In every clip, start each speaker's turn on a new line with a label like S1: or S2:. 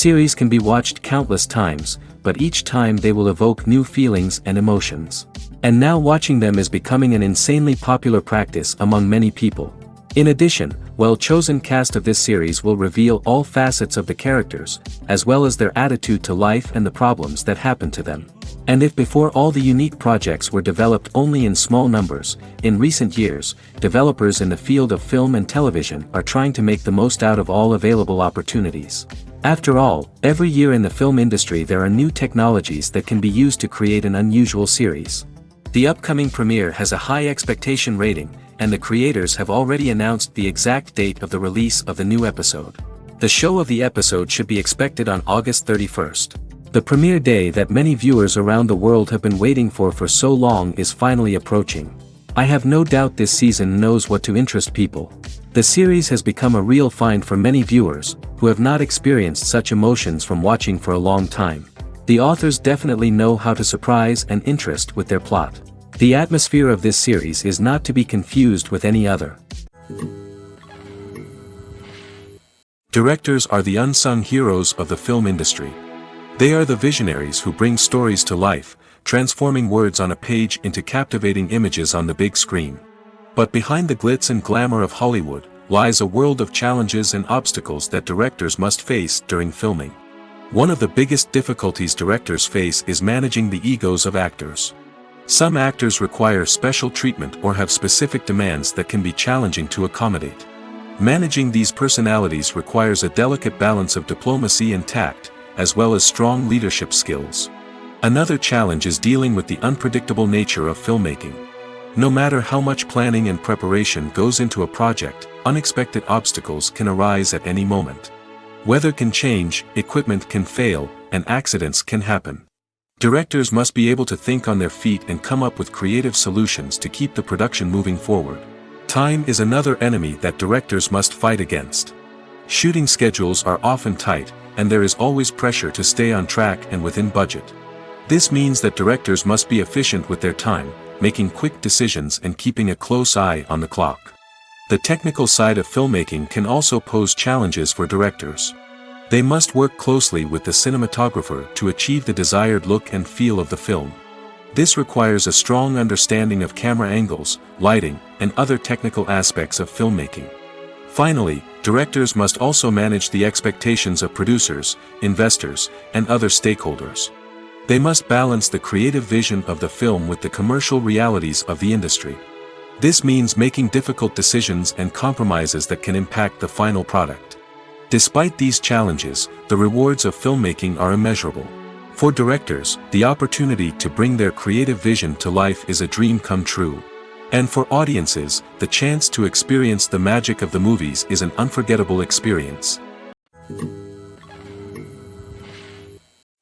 S1: Series can be watched countless times, but each time they will evoke new feelings and emotions. And now watching them is becoming an insanely popular practice among many people. In addition, well-chosen cast of this series will reveal all facets of the characters, as well as their attitude to life and the problems that happen to them. And if before all the unique projects were developed only in small numbers, in recent years, developers in the field of film and television are trying to make the most out of all available opportunities. After all, every year in the film industry there are new technologies that can be used to create an unusual series. The upcoming premiere has a high expectation rating, and the creators have already announced the exact date of the release of the new episode. The show of the episode should be expected on August 31st. The premiere day that many viewers around the world have been waiting for so long is finally approaching. I have no doubt this season knows what to interest people. The series has become a real find for many viewers, who have not experienced such emotions from watching for a long time. The authors definitely know how to surprise and interest with their plot. The atmosphere of this series is not to be confused with any other. Directors are the unsung heroes of the film industry. They are the visionaries who bring stories to life, transforming words on a page into captivating images on the big screen. But behind the glitz and glamour of Hollywood, lies a world of challenges and obstacles that directors must face during filming. One of the biggest difficulties directors face is managing the egos of actors. Some actors require special treatment or have specific demands that can be challenging to accommodate. Managing these personalities requires a delicate balance of diplomacy and tact, as well as strong leadership skills. Another challenge is dealing with the unpredictable nature of filmmaking. No matter how much planning and preparation goes into a project, unexpected obstacles can arise at any moment. Weather can change, equipment can fail, and accidents can happen. Directors must be able to think on their feet and come up with creative solutions to keep the production moving forward. Time is another enemy that directors must fight against. Shooting schedules are often tight, and there is always pressure to stay on track and within budget. This means that directors must be efficient with their time, making quick decisions and keeping a close eye on the clock. The technical side of filmmaking can also pose challenges for directors. They must work closely with the cinematographer to achieve the desired look and feel of the film. This requires a strong understanding of camera angles, lighting, and other technical aspects of filmmaking. Finally, directors must also manage the expectations of producers, investors, and other stakeholders. They must balance the creative vision of the film with the commercial realities of the industry. This means making difficult decisions and compromises that can impact the final product. Despite these challenges, the rewards of filmmaking are immeasurable. For directors, the opportunity to bring their creative vision to life is a dream come true. And for audiences, the chance to experience the magic of the movies is an unforgettable experience.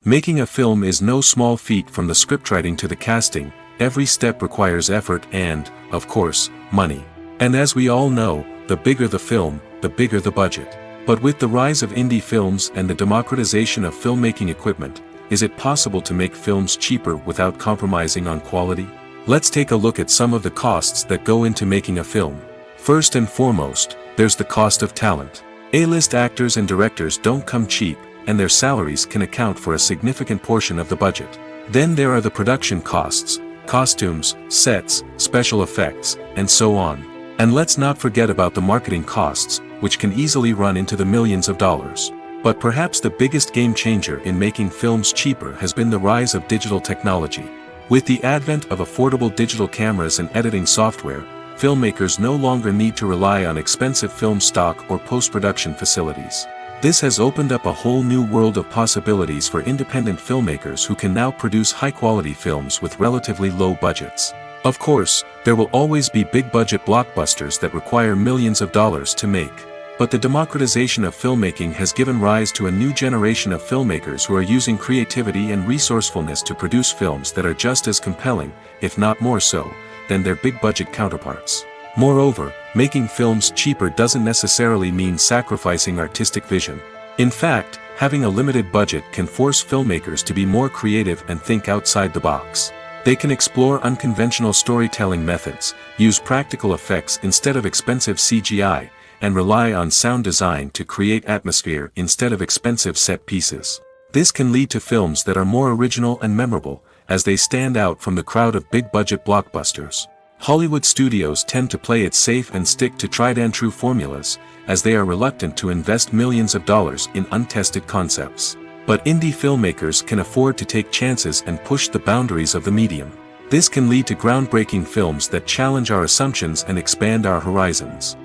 S1: Making a film is no small feat. From the scriptwriting to the casting, every step requires effort and, of course, money. And as we all know, the bigger the film, the bigger the budget. But with the rise of indie films and the democratization of filmmaking equipment, is it possible to make films cheaper without compromising on quality? Let's take a look at some of the costs that go into making a film. First and foremost, there's the cost of talent. A-list actors and directors don't come cheap, and their salaries can account for a significant portion of the budget. Then there are the production costs, costumes, sets, special effects, and so on. And let's not forget about the marketing costs, which can easily run into the millions of dollars. But perhaps the biggest game changer in making films cheaper has been the rise of digital technology. With the advent of affordable digital cameras and editing software, filmmakers no longer need to rely on expensive film stock or post-production facilities. This has opened up a whole new world of possibilities for independent filmmakers who can now produce high-quality films with relatively low budgets. Of course, there will always be big-budget blockbusters that require millions of dollars to make. But the democratization of filmmaking has given rise to a new generation of filmmakers who are using creativity and resourcefulness to produce films that are just as compelling, if not more so, than their big-budget counterparts. Moreover, making films cheaper doesn't necessarily mean sacrificing artistic vision. In fact, having a limited budget can force filmmakers to be more creative and think outside the box. They can explore unconventional storytelling methods, use practical effects instead of expensive CGI, and rely on sound design to create atmosphere instead of expensive set pieces. This can lead to films that are more original and memorable, as they stand out from the crowd of big-budget blockbusters. Hollywood studios tend to play it safe and stick to tried-and-true formulas, as they are reluctant to invest millions of dollars in untested concepts. But indie filmmakers can afford to take chances and push the boundaries of the medium. This can lead to groundbreaking films that challenge our assumptions and expand our horizons.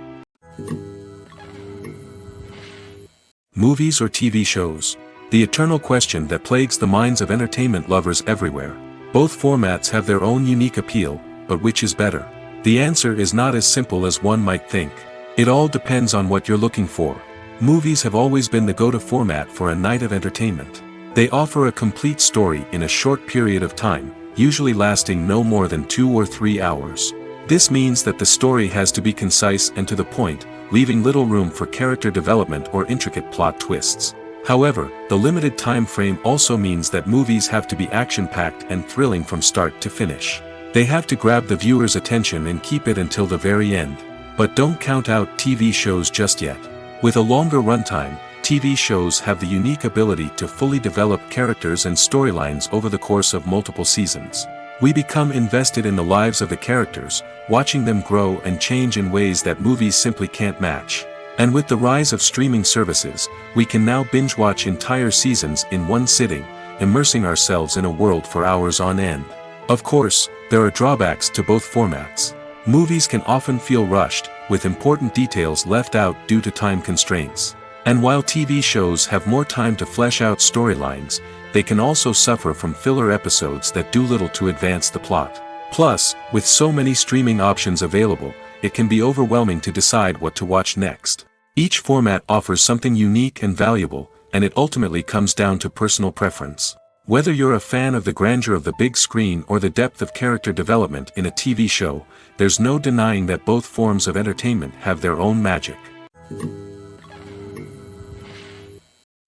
S1: Movies or TV shows? The eternal question that plagues the minds of entertainment lovers everywhere. Both formats have their own unique appeal, but which is better? The answer is not as simple as one might think. It all depends on what you're looking for. Movies have always been the go-to format for a night of entertainment. They offer a complete story in a short period of time, usually lasting no more than 2 or 3 hours. This means that the story has to be concise and to the point, leaving little room for character development or intricate plot twists. However, the limited time frame also means that movies have to be action-packed and thrilling from start to finish. They have to grab the viewer's attention and keep it until the very end. But don't count out TV shows just yet. With a longer runtime, TV shows have the unique ability to fully develop characters and storylines over the course of multiple seasons. We become invested in the lives of the characters, watching them grow and change in ways that movies simply can't match. And with the rise of streaming services, we can now binge-watch entire seasons in one sitting, immersing ourselves in a world for hours on end. Of course, there are drawbacks to both formats. Movies can often feel rushed, with important details left out due to time constraints. And while TV shows have more time to flesh out storylines, they can also suffer from filler episodes that do little to advance the plot. Plus, with so many streaming options available, it can be overwhelming to decide what to watch next. Each format offers something unique and valuable, and it ultimately comes down to personal preference. Whether you're a fan of the grandeur of the big screen or the depth of character development in a TV show, there's no denying that both forms of entertainment have their own magic.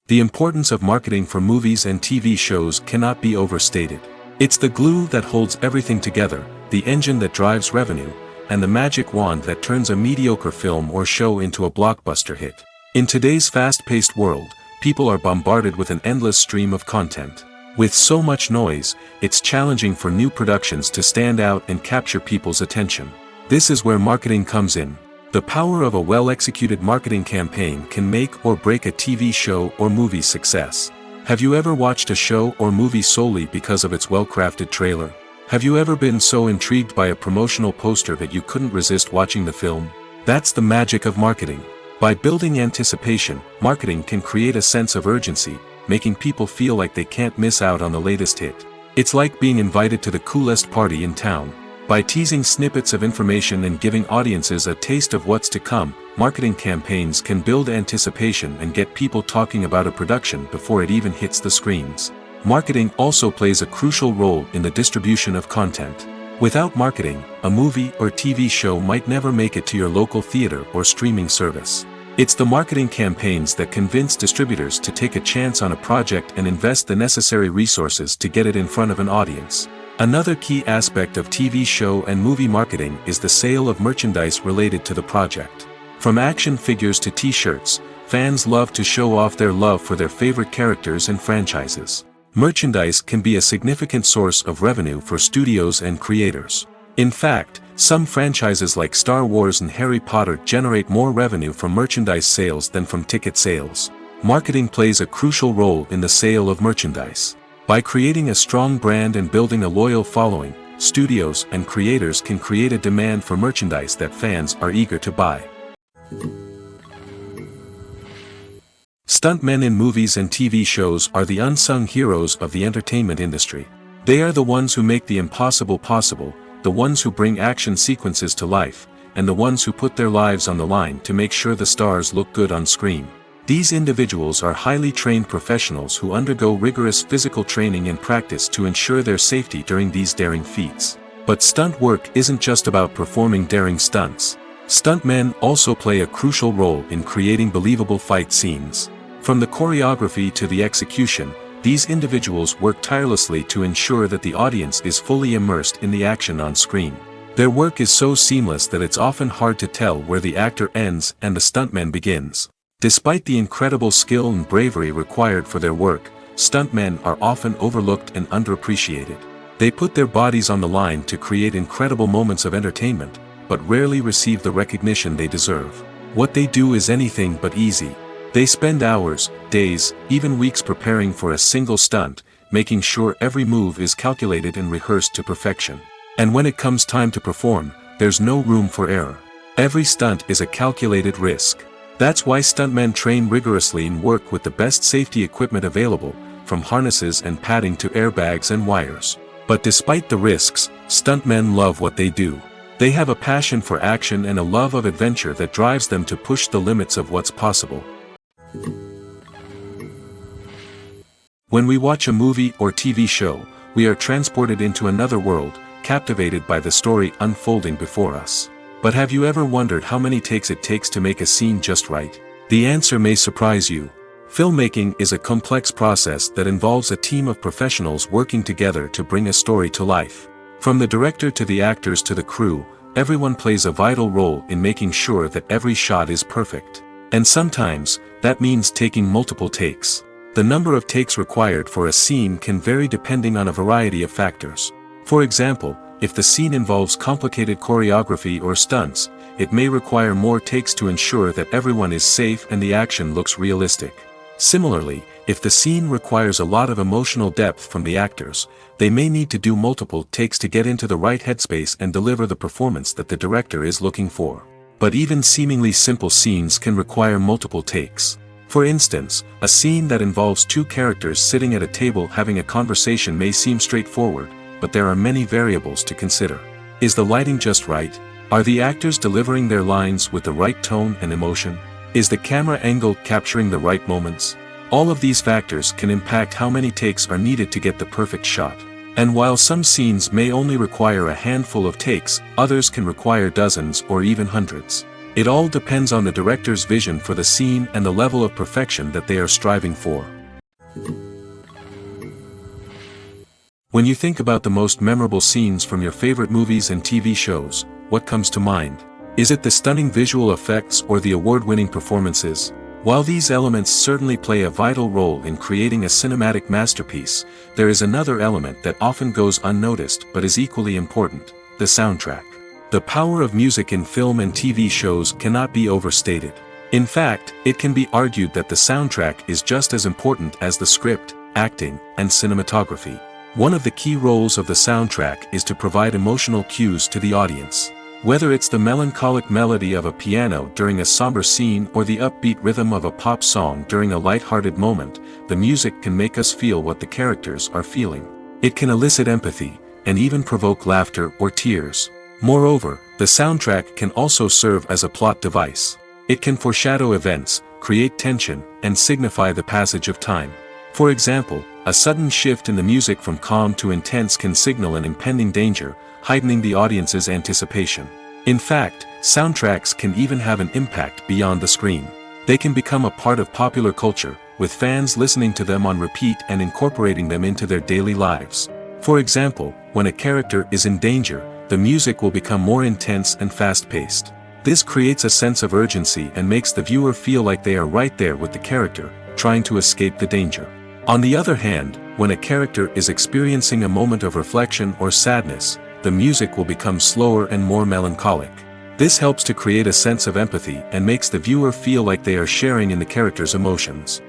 S1: The importance of marketing for movies and TV shows cannot be overstated. It's the glue that holds everything together, the engine that drives revenue, and the magic wand that turns a mediocre film or show into a blockbuster hit. In today's fast-paced world, people are bombarded with an endless stream of content. With so much noise, it's challenging for new productions to stand out and capture people's attention. This is where marketing comes in. The power of a well-executed marketing campaign can make or break a TV show or movie's success. Have you ever watched a show or movie solely because of its well-crafted trailer? Have you ever been so intrigued by a promotional poster that you couldn't resist watching the film? That's the magic of marketing. By building anticipation, marketing can create a sense of urgency, making people feel like they can't miss out on the latest hit. It's like being invited to the coolest party in town. By teasing snippets of information and giving audiences a taste of what's to come, marketing campaigns can build anticipation and get people talking about a production before it even hits the screens. Marketing also plays a crucial role in the distribution of content. Without marketing, a movie or TV show might never make it to your local theater or streaming service. It's the marketing campaigns that convince distributors to take a chance on a project and invest the necessary resources to get it in front of an audience. Another key aspect of TV show and movie marketing is the sale of merchandise related to the project. From action figures to t-shirts, fans love to show off their love for their favorite characters and franchises. Merchandise can be a significant source of revenue for studios and creators. In fact, some franchises like Star Wars and Harry Potter generate more revenue from merchandise sales than from ticket sales. Marketing plays a crucial role in the sale of merchandise. By creating a strong brand and building a loyal following, studios and creators can create a demand for merchandise that fans are eager to buy. Stuntmen in movies and TV shows are the unsung heroes of the entertainment industry. They are the ones who make the impossible possible, the ones who bring action sequences to life, and the ones who put their lives on the line to make sure the stars look good on screen. These individuals are highly trained professionals who undergo rigorous physical training and practice to ensure their safety during these daring feats. But stunt work isn't just about performing daring stunts. Stuntmen also play a crucial role in creating believable fight scenes. From the choreography to the execution, these individuals work tirelessly to ensure that the audience is fully immersed in the action on screen. Their work is so seamless that it's often hard to tell where the actor ends and the stuntman begins. Despite the incredible skill and bravery required for their work, stuntmen are often overlooked and underappreciated. They put their bodies on the line to create incredible moments of entertainment, but rarely receive the recognition they deserve. What they do is anything but easy. They spend hours, days, even weeks preparing for a single stunt, making sure every move is calculated and rehearsed to perfection. And when it comes time to perform, there's no room for error. Every stunt is a calculated risk. That's why stuntmen train rigorously and work with the best safety equipment available, from harnesses and padding to airbags and wires. But despite the risks, stuntmen love what they do. They have a passion for action and a love of adventure that drives them to push the limits of what's possible. When we watch a movie or TV show, we are transported into another world, captivated by the story unfolding before us. But have you ever wondered how many takes it takes to make a scene just right? The answer may surprise you. Filmmaking is a complex process that involves a team of professionals working together to bring a story to life. From the director to the actors to the crew, everyone plays a vital role in making sure that every shot is perfect. And sometimes, that means taking multiple takes. The number of takes required for a scene can vary depending on a variety of factors. For example, if the scene involves complicated choreography or stunts, it may require more takes to ensure that everyone is safe and the action looks realistic. Similarly, if the scene requires a lot of emotional depth from the actors, they may need to do multiple takes to get into the right headspace and deliver the performance that the director is looking for. But even seemingly simple scenes can require multiple takes. For instance, a scene that involves two characters sitting at a table having a conversation may seem straightforward, but there are many variables to consider. Is the lighting just right? Are the actors delivering their lines with the right tone and emotion? Is the camera angle capturing the right moments? All of these factors can impact how many takes are needed to get the perfect shot. And while some scenes may only require a handful of takes, others can require dozens or even hundreds. It all depends on the director's vision for the scene and the level of perfection that they are striving for. When you think about the most memorable scenes from your favorite movies and TV shows, what comes to mind? Is it the stunning visual effects or the award-winning performances? While these elements certainly play a vital role in creating a cinematic masterpiece, there is another element that often goes unnoticed but is equally important: the soundtrack. The power of music in film and TV shows cannot be overstated. In fact, it can be argued that the soundtrack is just as important as the script, acting, and cinematography. One of the key roles of the soundtrack is to provide emotional cues to the audience. Whether it's the melancholic melody of a piano during a somber scene or the upbeat rhythm of a pop song during a light-hearted moment, the music can make us feel what the characters are feeling. It can elicit empathy, and even provoke laughter or tears. Moreover, the soundtrack can also serve as a plot device. It can foreshadow events, create tension, and signify the passage of time. For example, a sudden shift in the music from calm to intense can signal an impending danger, heightening the audience's anticipation. In fact, soundtracks can even have an impact beyond the screen. They can become a part of popular culture, with fans listening to them on repeat and incorporating them into their daily lives. For example, when a character is in danger, the music will become more intense and fast-paced. This creates a sense of urgency and makes the viewer feel like they are right there with the character, trying to escape the danger. On the other hand, when a character is experiencing a moment of reflection or sadness, the music will become slower and more melancholic. This helps to create a sense of empathy and makes the viewer feel like they are sharing in the character's emotions.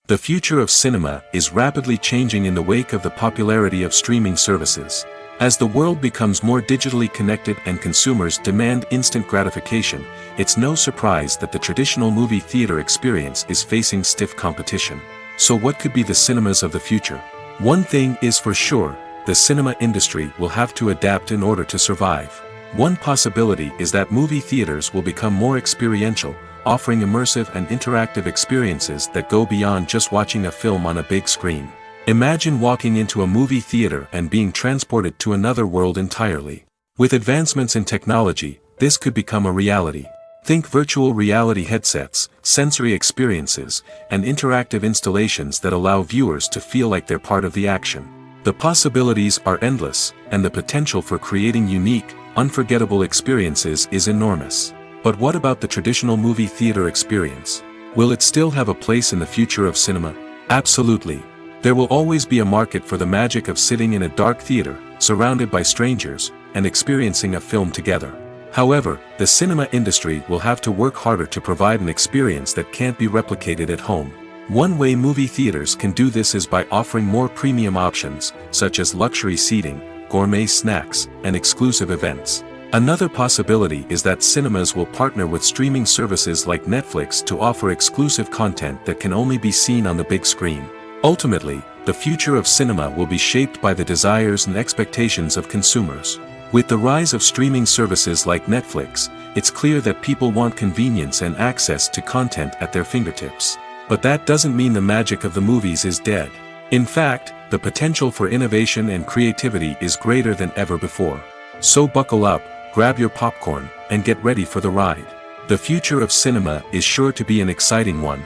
S1: The future of cinema is rapidly changing in the wake of the popularity of streaming services. As the world becomes more digitally connected and consumers demand instant gratification, it's no surprise that the traditional movie theater experience is facing stiff competition. So what could be the cinemas of the future? One thing is for sure, the cinema industry will have to adapt in order to survive. One possibility is that movie theaters will become more experiential, offering immersive and interactive experiences that go beyond just watching a film on a big screen. Imagine walking into a movie theater and being transported to another world entirely. With advancements in technology, this could become a reality. Think virtual reality headsets, sensory experiences, and interactive installations that allow viewers to feel like they're part of the action. The possibilities are endless, and the potential for creating unique, unforgettable experiences is enormous. But what about the traditional movie theater experience? Will it still have a place in the future of cinema? Absolutely. There will always be a market for the magic of sitting in a dark theater, surrounded by strangers, and experiencing a film together. However, the cinema industry will have to work harder to provide an experience that can't be replicated at home. One way movie theaters can do this is by offering more premium options, such as luxury seating, gourmet snacks, and exclusive events. Another possibility is that cinemas will partner with streaming services like Netflix to offer exclusive content that can only be seen on the big screen. Ultimately, the future of cinema will be shaped by the desires and expectations of consumers. With the rise of streaming services like Netflix, it's clear that people want convenience and access to content at their fingertips. But that doesn't mean the magic of the movies is dead. In fact, the potential for innovation and creativity is greater than ever before. So buckle up, grab your popcorn, and get ready for the ride. The future of cinema is sure to be an exciting one.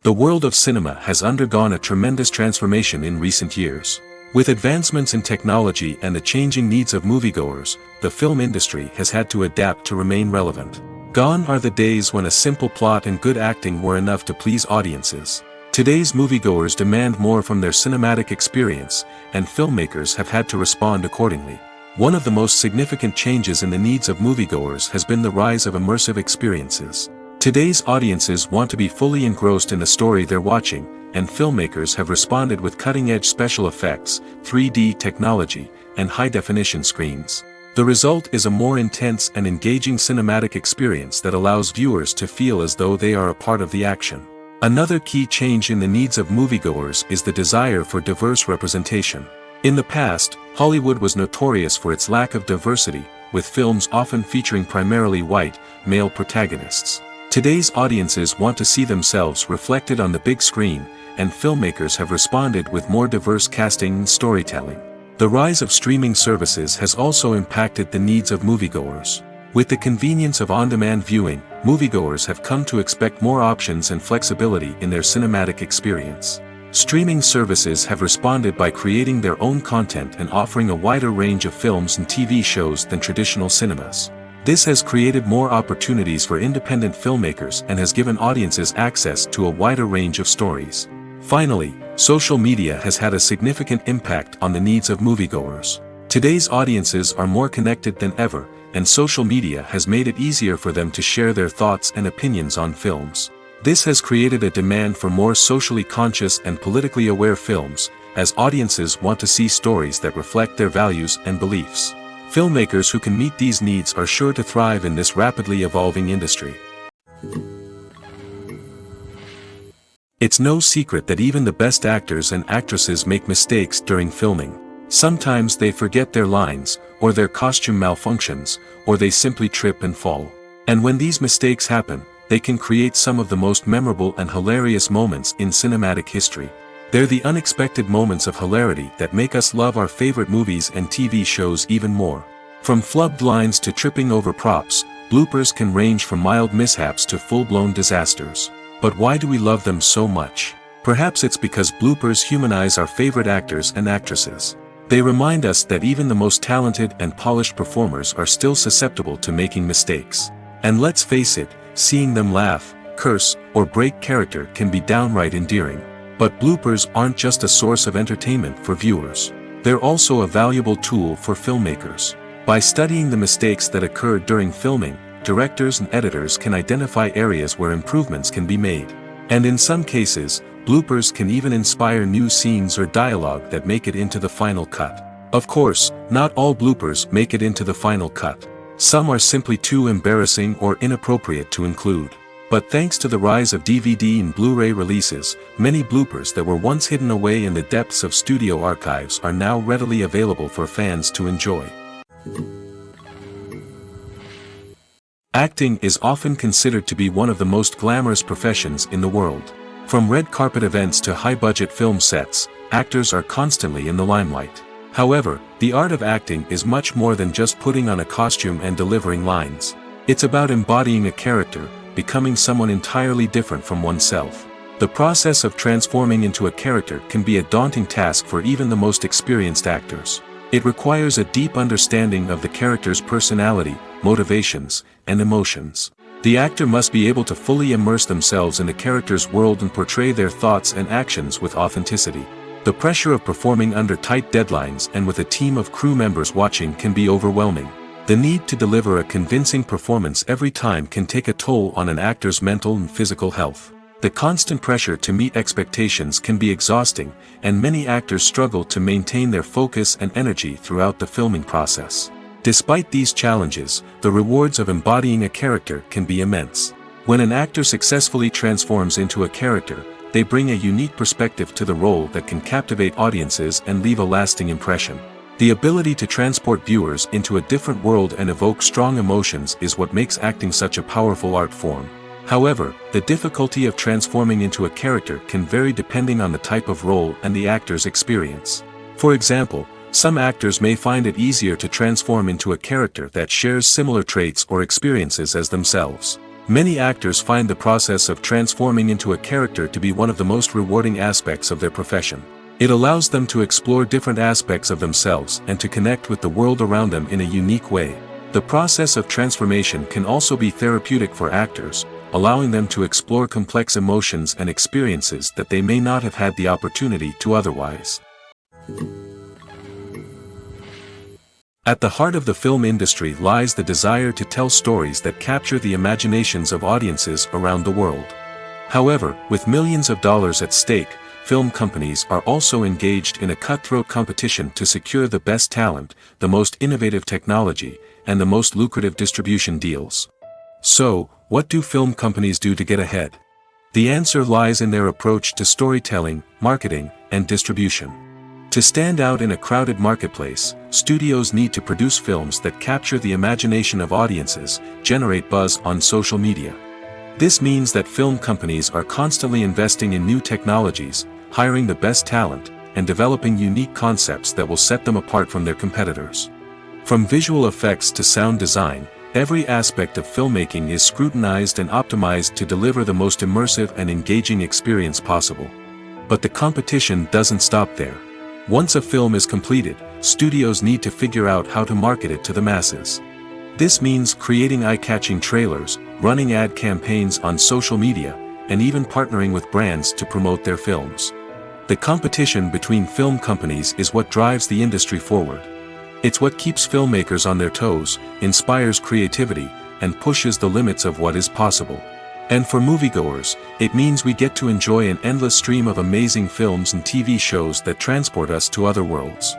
S1: The world of cinema has undergone a tremendous transformation in recent years. With advancements in technology and the changing needs of moviegoers, the film industry has had to adapt to remain relevant. Gone are the days when a simple plot and good acting were enough to please audiences. Today's moviegoers demand more from their cinematic experience, and filmmakers have had to respond accordingly. One of the most significant changes in the needs of moviegoers has been the rise of immersive experiences. Today's audiences want to be fully engrossed in the story they're watching, and filmmakers have responded with cutting-edge special effects, 3D technology, and high-definition screens. The result is a more intense and engaging cinematic experience that allows viewers to feel as though they are a part of the action. Another key change in the needs of moviegoers is the desire for diverse representation. In the past, Hollywood was notorious for its lack of diversity, with films often featuring primarily white, male protagonists. Today's audiences want to see themselves reflected on the big screen, and filmmakers have responded with more diverse casting and storytelling. The rise of streaming services has also impacted the needs of moviegoers. With the convenience of on-demand viewing, moviegoers have come to expect more options and flexibility in their cinematic experience. Streaming services have responded by creating their own content and offering a wider range of films and TV shows than traditional cinemas. This has created more opportunities for independent filmmakers and has given audiences access to a wider range of stories. Finally, social media has had a significant impact on the needs of moviegoers. Today's audiences are more connected than ever, and social media has made it easier for them to share their thoughts and opinions on films. This has created a demand for more socially conscious and politically aware films, as audiences want to see stories that reflect their values and beliefs. Filmmakers who can meet these needs are sure to thrive in this rapidly evolving industry. It's no secret that even the best actors and actresses make mistakes during filming. Sometimes they forget their lines, or their costume malfunctions, or they simply trip and fall. And when these mistakes happen, they can create some of the most memorable and hilarious moments in cinematic history. They're the unexpected moments of hilarity that make us love our favorite movies and TV shows even more. From flubbed lines to tripping over props, bloopers can range from mild mishaps to full-blown disasters. But why do we love them so much? Perhaps it's because bloopers humanize our favorite actors and actresses. They remind us that even the most talented and polished performers are still susceptible to making mistakes. And let's face it, seeing them laugh, curse, or break character can be downright endearing. But bloopers aren't just a source of entertainment for viewers. They're also a valuable tool for filmmakers. By studying the mistakes that occurred during filming, directors and editors can identify areas where improvements can be made. And in some cases, bloopers can even inspire new scenes or dialogue that make it into the final cut. Of course, not all bloopers make it into the final cut. Some are simply too embarrassing or inappropriate to include. But thanks to the rise of DVD and Blu-ray releases, many bloopers that were once hidden away in the depths of studio archives are now readily available for fans to enjoy. Acting is often considered to be one of the most glamorous professions in the world. From red carpet events to high-budget film sets, actors are constantly in the limelight. However, the art of acting is much more than just putting on a costume and delivering lines. It's about embodying a character, becoming someone entirely different from oneself. The process of transforming into a character can be a daunting task for even the most experienced actors. It requires a deep understanding of the character's personality, motivations, and emotions. The actor must be able to fully immerse themselves in the character's world and portray their thoughts and actions with authenticity. The pressure of performing under tight deadlines and with a team of crew members watching can be overwhelming. The need to deliver a convincing performance every time can take a toll on an actor's mental and physical health. The constant pressure to meet expectations can be exhausting, and many actors struggle to maintain their focus and energy throughout the filming process. Despite these challenges, the rewards of embodying a character can be immense. When an actor successfully transforms into a character, they bring a unique perspective to the role that can captivate audiences and leave a lasting impression. The ability to transport viewers into a different world and evoke strong emotions is what makes acting such a powerful art form. However, the difficulty of transforming into a character can vary depending on the type of role and the actor's experience. For example, some actors may find it easier to transform into a character that shares similar traits or experiences as themselves. Many actors find the process of transforming into a character to be one of the most rewarding aspects of their profession. It allows them to explore different aspects of themselves and to connect with the world around them in a unique way. The process of transformation can also be therapeutic for actors, allowing them to explore complex emotions and experiences that they may not have had the opportunity to otherwise. At the heart of the film industry lies the desire to tell stories that capture the imaginations of audiences around the world. However, with millions of dollars at stake, film companies are also engaged in a cutthroat competition to secure the best talent, the most innovative technology, and the most lucrative distribution deals. So, what do film companies do to get ahead? The answer lies in their approach to storytelling, marketing, and distribution. To stand out in a crowded marketplace, studios need to produce films that capture the imagination of audiences, generate buzz on social media. This means that film companies are constantly investing in new technologies, hiring the best talent, and developing unique concepts that will set them apart from their competitors. From visual effects to sound design, every aspect of filmmaking is scrutinized and optimized to deliver the most immersive and engaging experience possible. But the competition doesn't stop there. Once a film is completed, studios need to figure out how to market it to the masses. This means creating eye-catching trailers, running ad campaigns on social media, and even partnering with brands to promote their films. The competition between film companies is what drives the industry forward. It's what keeps filmmakers on their toes, inspires creativity, and pushes the limits of what is possible. And for moviegoers, it means we get to enjoy an endless stream of amazing films and TV shows that transport us to other worlds.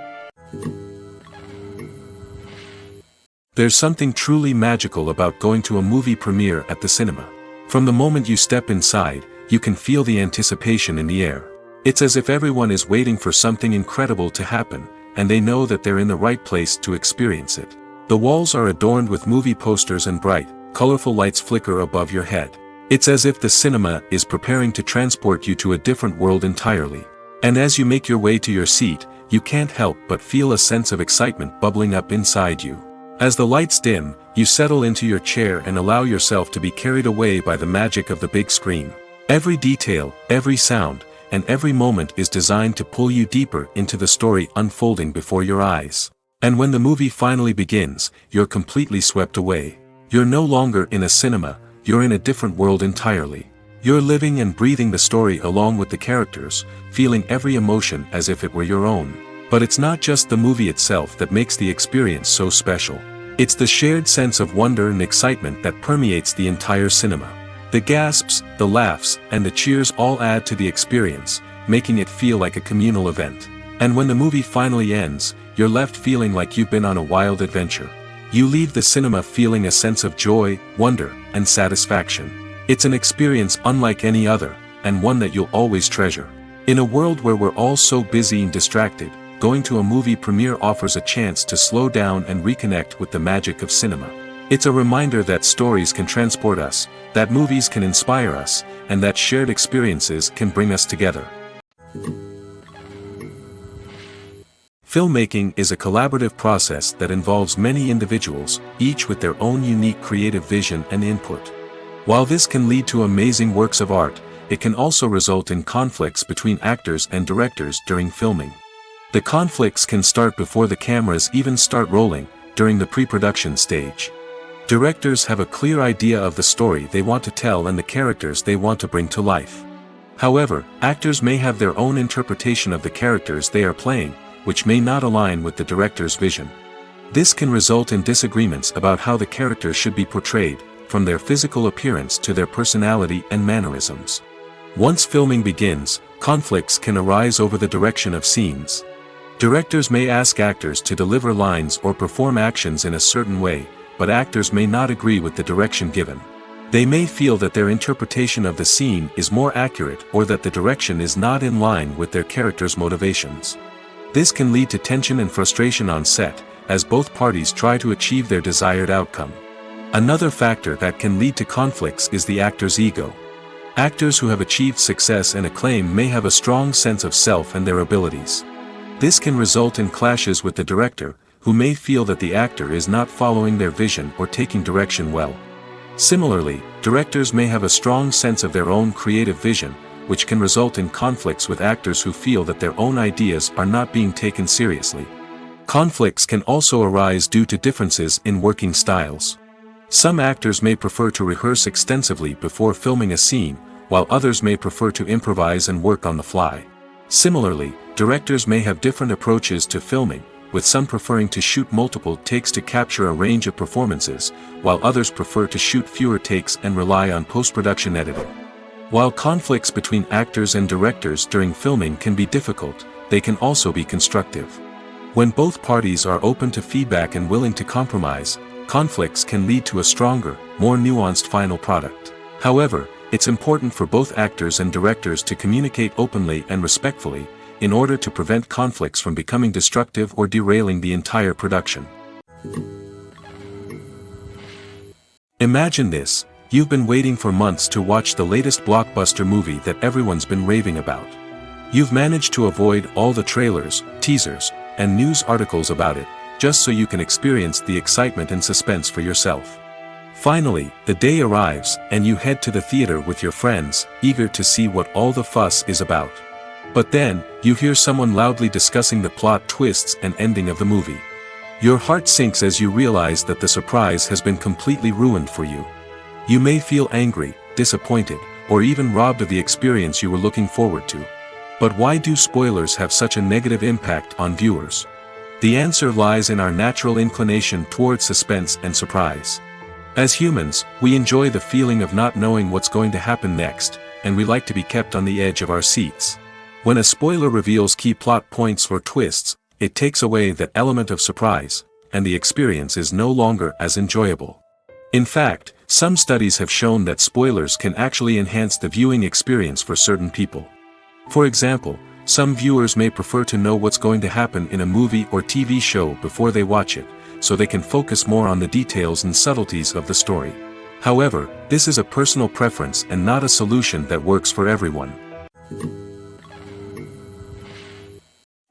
S1: There's something truly magical about going to a movie premiere at the cinema. From the moment you step inside, you can feel the anticipation in the air. It's as if everyone is waiting for something incredible to happen, and they know that they're in the right place to experience it. The walls are adorned with movie posters and bright, colorful lights flicker above your head. It's as if the cinema is preparing to transport you to a different world entirely. And as you make your way to your seat, you can't help but feel a sense of excitement bubbling up inside you. As the lights dim, you settle into your chair and allow yourself to be carried away by the magic of the big screen. Every detail, every sound, and every moment is designed to pull you deeper into the story unfolding before your eyes. And when the movie finally begins, you're completely swept away. You're no longer in a cinema, you're in a different world entirely. You're living and breathing the story along with the characters, feeling every emotion as if it were your own. But it's not just the movie itself that makes the experience so special. It's the shared sense of wonder and excitement that permeates the entire cinema. The gasps, the laughs, and the cheers all add to the experience, making it feel like a communal event. And when the movie finally ends, you're left feeling like you've been on a wild adventure. You leave the cinema feeling a sense of joy, wonder, and satisfaction. It's an experience unlike any other, and one that you'll always treasure. In a world where we're all so busy and distracted, going to a movie premiere offers a chance to slow down and reconnect with the magic of cinema. It's a reminder that stories can transport us, that movies can inspire us, and that shared experiences can bring us together. Filmmaking is a collaborative process that involves many individuals, each with their own unique creative vision and input. While this can lead to amazing works of art, it can also result in conflicts between actors and directors during filming. The conflicts can start before the cameras even start rolling, during the pre-production stage. Directors have a clear idea of the story they want to tell and the characters they want to bring to life. However, actors may have their own interpretation of the characters they are playing, which may not align with the director's vision. This can result in disagreements about how the characters should be portrayed, from their physical appearance to their personality and mannerisms. Once filming begins, conflicts can arise over the direction of scenes. Directors may ask actors to deliver lines or perform actions in a certain way, but actors may not agree with the direction given. They may feel that their interpretation of the scene is more accurate or that the direction is not in line with their character's motivations. This can lead to tension and frustration on set, as both parties try to achieve their desired outcome. Another factor that can lead to conflicts is the actor's ego. Actors who have achieved success and acclaim may have a strong sense of self and their abilities. This can result in clashes with the director, who may feel that the actor is not following their vision or taking direction well. Similarly, directors may have a strong sense of their own creative vision, which can result in conflicts with actors who feel that their own ideas are not being taken seriously. Conflicts can also arise due to differences in working styles. Some actors may prefer to rehearse extensively before filming a scene, while others may prefer to improvise and work on the fly. Similarly, directors may have different approaches to filming, with some preferring to shoot multiple takes to capture a range of performances, while others prefer to shoot fewer takes and rely on post-production editing. While conflicts between actors and directors during filming can be difficult, they can also be constructive. When both parties are open to feedback and willing to compromise, conflicts can lead to a stronger, more nuanced final product. However, it's important for both actors and directors to communicate openly and respectfully, in order to prevent conflicts from becoming destructive or derailing the entire production. Imagine this: you've been waiting for months to watch the latest blockbuster movie that everyone's been raving about. You've managed to avoid all the trailers, teasers, and news articles about it, just so you can experience the excitement and suspense for yourself. Finally, the day arrives, and you head to the theater with your friends, eager to see what all the fuss is about. But then, you hear someone loudly discussing the plot twists and ending of the movie. Your heart sinks as you realize that the surprise has been completely ruined for you. You may feel angry, disappointed, or even robbed of the experience you were looking forward to. But why do spoilers have such a negative impact on viewers? The answer lies in our natural inclination toward suspense and surprise. As humans, we enjoy the feeling of not knowing what's going to happen next, and we like to be kept on the edge of our seats. When a spoiler reveals key plot points or twists, it takes away that element of surprise, and the experience is no longer as enjoyable. In fact, some studies have shown that spoilers can actually enhance the viewing experience for certain people. For example, some viewers may prefer to know what's going to happen in a movie or TV show before they watch it, so they can focus more on the details and subtleties of the story. However, this is a personal preference and not a solution that works for everyone.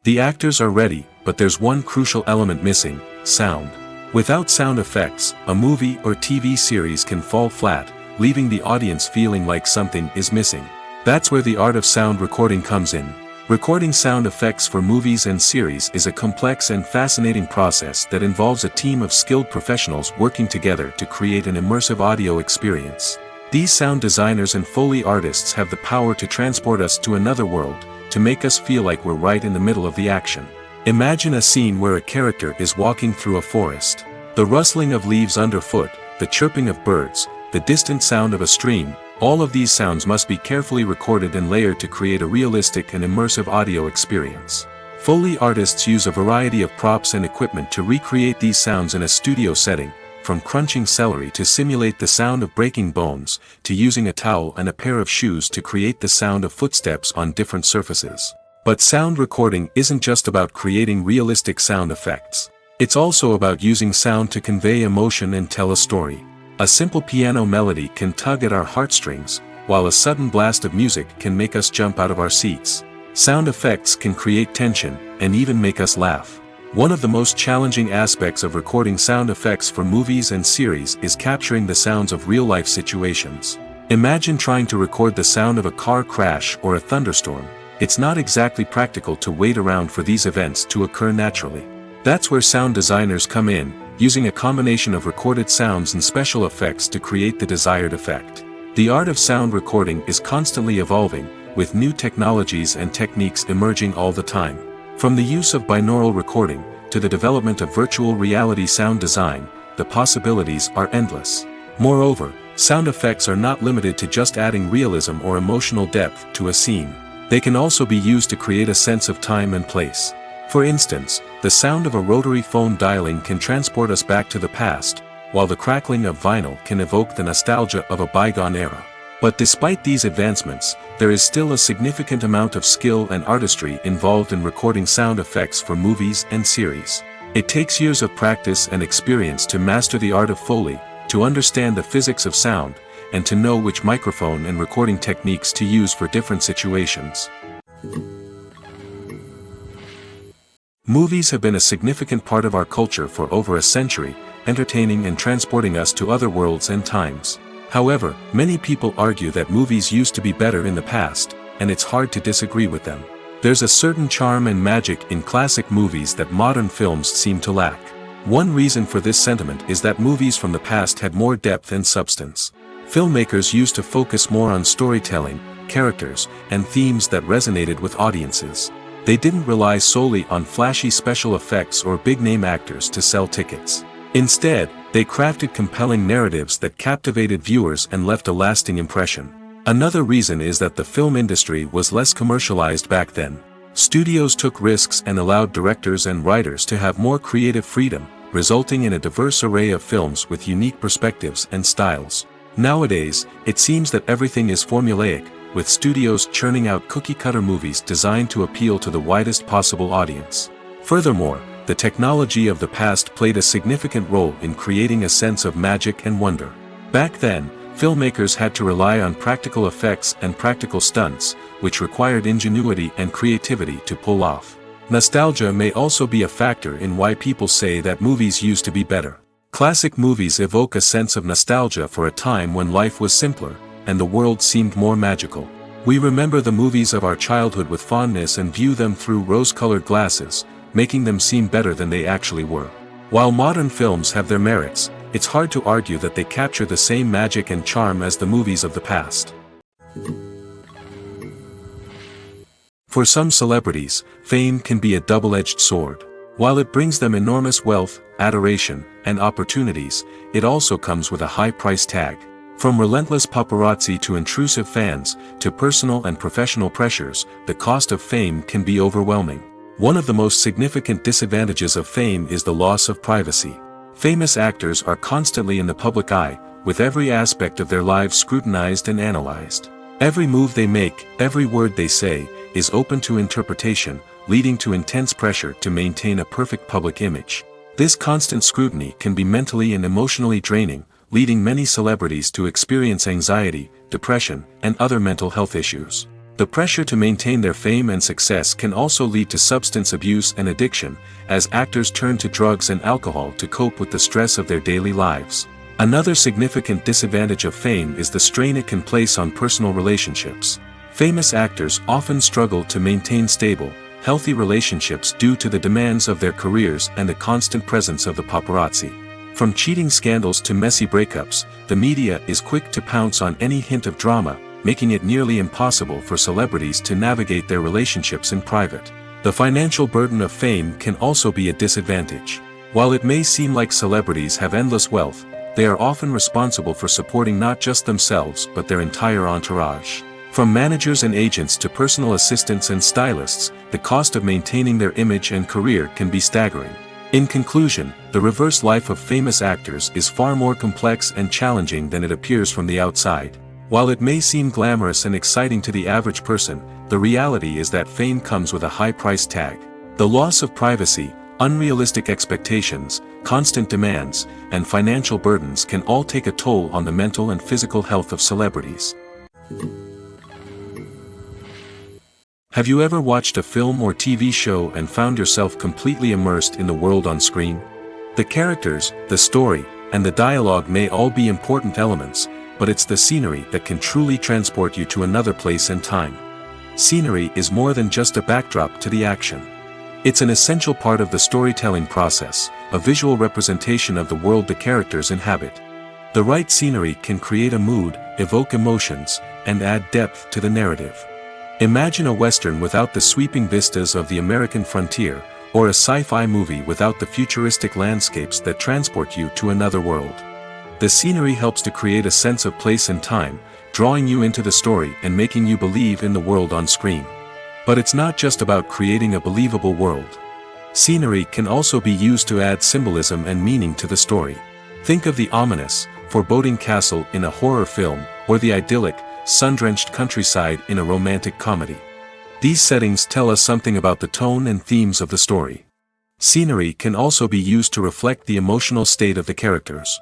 S1: The actors are ready, but there's one crucial element missing: sound. Without sound effects, a movie or TV series can fall flat, leaving the audience feeling like something is missing. That's where the art of sound recording comes in. Recording sound effects for movies and series is a complex and fascinating process that involves a team of skilled professionals working together to create an immersive audio experience. These sound designers and Foley artists have the power to transport us to another world, to make us feel like we're right in the middle of the action. Imagine a scene where a character is walking through a forest. The rustling of leaves underfoot, the chirping of birds, the distant sound of a stream, all of these sounds must be carefully recorded and layered to create a realistic and immersive audio experience. Foley artists use a variety of props and equipment to recreate these sounds in a studio setting, from crunching celery to simulate the sound of breaking bones, to using a towel and a pair of shoes to create the sound of footsteps on different surfaces. But sound recording isn't just about creating realistic sound effects. It's also about using sound to convey emotion and tell a story. A simple piano melody can tug at our heartstrings, while a sudden blast of music can make us jump out of our seats. Sound effects can create tension, and even make us laugh. One of the most challenging aspects of recording sound effects for movies and series is capturing the sounds of real-life situations. Imagine trying to record the sound of a car crash or a thunderstorm. It's not exactly practical to wait around for these events to occur naturally. That's where sound designers come in, using a combination of recorded sounds and special effects to create the desired effect. The art of sound recording is constantly evolving, with new technologies and techniques emerging all the time. From the use of binaural recording, to the development of virtual reality sound design, the possibilities are endless. Moreover, sound effects are not limited to just adding realism or emotional depth to a scene. They can also be used to create a sense of time and place. For instance, the sound of a rotary phone dialing can transport us back to the past, while the crackling of vinyl can evoke the nostalgia of a bygone era. But despite these advancements, there is still a significant amount of skill and artistry involved in recording sound effects for movies and series. It takes years of practice and experience to master the art of Foley, to understand the physics of sound, and to know which microphone and recording techniques to use for different situations. Movies have been a significant part of our culture for over a century, entertaining and transporting us to other worlds and times. However, many people argue that movies used to be better in the past, and it's hard to disagree with them. There's a certain charm and magic in classic movies that modern films seem to lack. One reason for this sentiment is that movies from the past had more depth and substance. Filmmakers used to focus more on storytelling, characters, and themes that resonated with audiences. They didn't rely solely on flashy special effects or big-name actors to sell tickets. Instead, they crafted compelling narratives that captivated viewers and left a lasting impression. Another reason is that the film industry was less commercialized back then. Studios took risks and allowed directors and writers to have more creative freedom, resulting in a diverse array of films with unique perspectives and styles. Nowadays, it seems that everything is formulaic, with studios churning out cookie-cutter movies designed to appeal to the widest possible audience. Furthermore, the technology of the past played a significant role in creating a sense of magic and wonder. Back then, filmmakers had to rely on practical effects and practical stunts, which required ingenuity and creativity to pull off. Nostalgia may also be a factor in why people say that movies used to be better. Classic movies evoke a sense of nostalgia for a time when life was simpler, and the world seemed more magical. We remember the movies of our childhood with fondness and view them through rose-colored glasses, making them seem better than they actually were. While modern films have their merits, it's hard to argue that they capture the same magic and charm as the movies of the past. For some celebrities, fame can be a double-edged sword. While it brings them enormous wealth, adoration, and opportunities, it also comes with a high price tag. From relentless paparazzi to intrusive fans, to personal and professional pressures, the cost of fame can be overwhelming. One of the most significant disadvantages of fame is the loss of privacy. Famous actors are constantly in the public eye, with every aspect of their lives scrutinized and analyzed. Every move they make, every word they say, is open to interpretation, leading to intense pressure to maintain a perfect public image. This constant scrutiny can be mentally and emotionally draining, leading many celebrities to experience anxiety, depression, and other mental health issues. The pressure to maintain their fame and success can also lead to substance abuse and addiction, as actors turn to drugs and alcohol to cope with the stress of their daily lives. Another significant disadvantage of fame is the strain it can place on personal relationships. Famous actors often struggle to maintain stable, healthy relationships due to the demands of their careers and the constant presence of the paparazzi. From cheating scandals to messy breakups, the media is quick to pounce on any hint of drama, making it nearly impossible for celebrities to navigate their relationships in private. The financial burden of fame can also be a disadvantage. While it may seem like celebrities have endless wealth, they are often responsible for supporting not just themselves but their entire entourage. From managers and agents to personal assistants and stylists, the cost of maintaining their image and career can be staggering. In conclusion, the reverse life of famous actors is far more complex and challenging than it appears from the outside. While it may seem glamorous and exciting to the average person, the reality is that fame comes with a high price tag. The loss of privacy, unrealistic expectations, constant demands, and financial burdens can all take a toll on the mental and physical health of celebrities. Have you ever watched a film or TV show and found yourself completely immersed in the world on screen? The characters, the story, and the dialogue may all be important elements, but it's the scenery that can truly transport you to another place and time. Scenery is more than just a backdrop to the action. It's an essential part of the storytelling process, a visual representation of the world the characters inhabit. The right scenery can create a mood, evoke emotions, and add depth to the narrative. Imagine a Western without the sweeping vistas of the American frontier, or a sci-fi movie without the futuristic landscapes that transport you to another world. The scenery helps to create a sense of place and time, drawing you into the story and making you believe in the world on screen. But it's not just about creating a believable world. Scenery can also be used to add symbolism and meaning to the story. Think of the ominous, foreboding castle in a horror film, or the idyllic, sun-drenched countryside in a romantic comedy. These settings tell us something about the tone and themes of the story. Scenery can also be used to reflect the emotional state of the characters.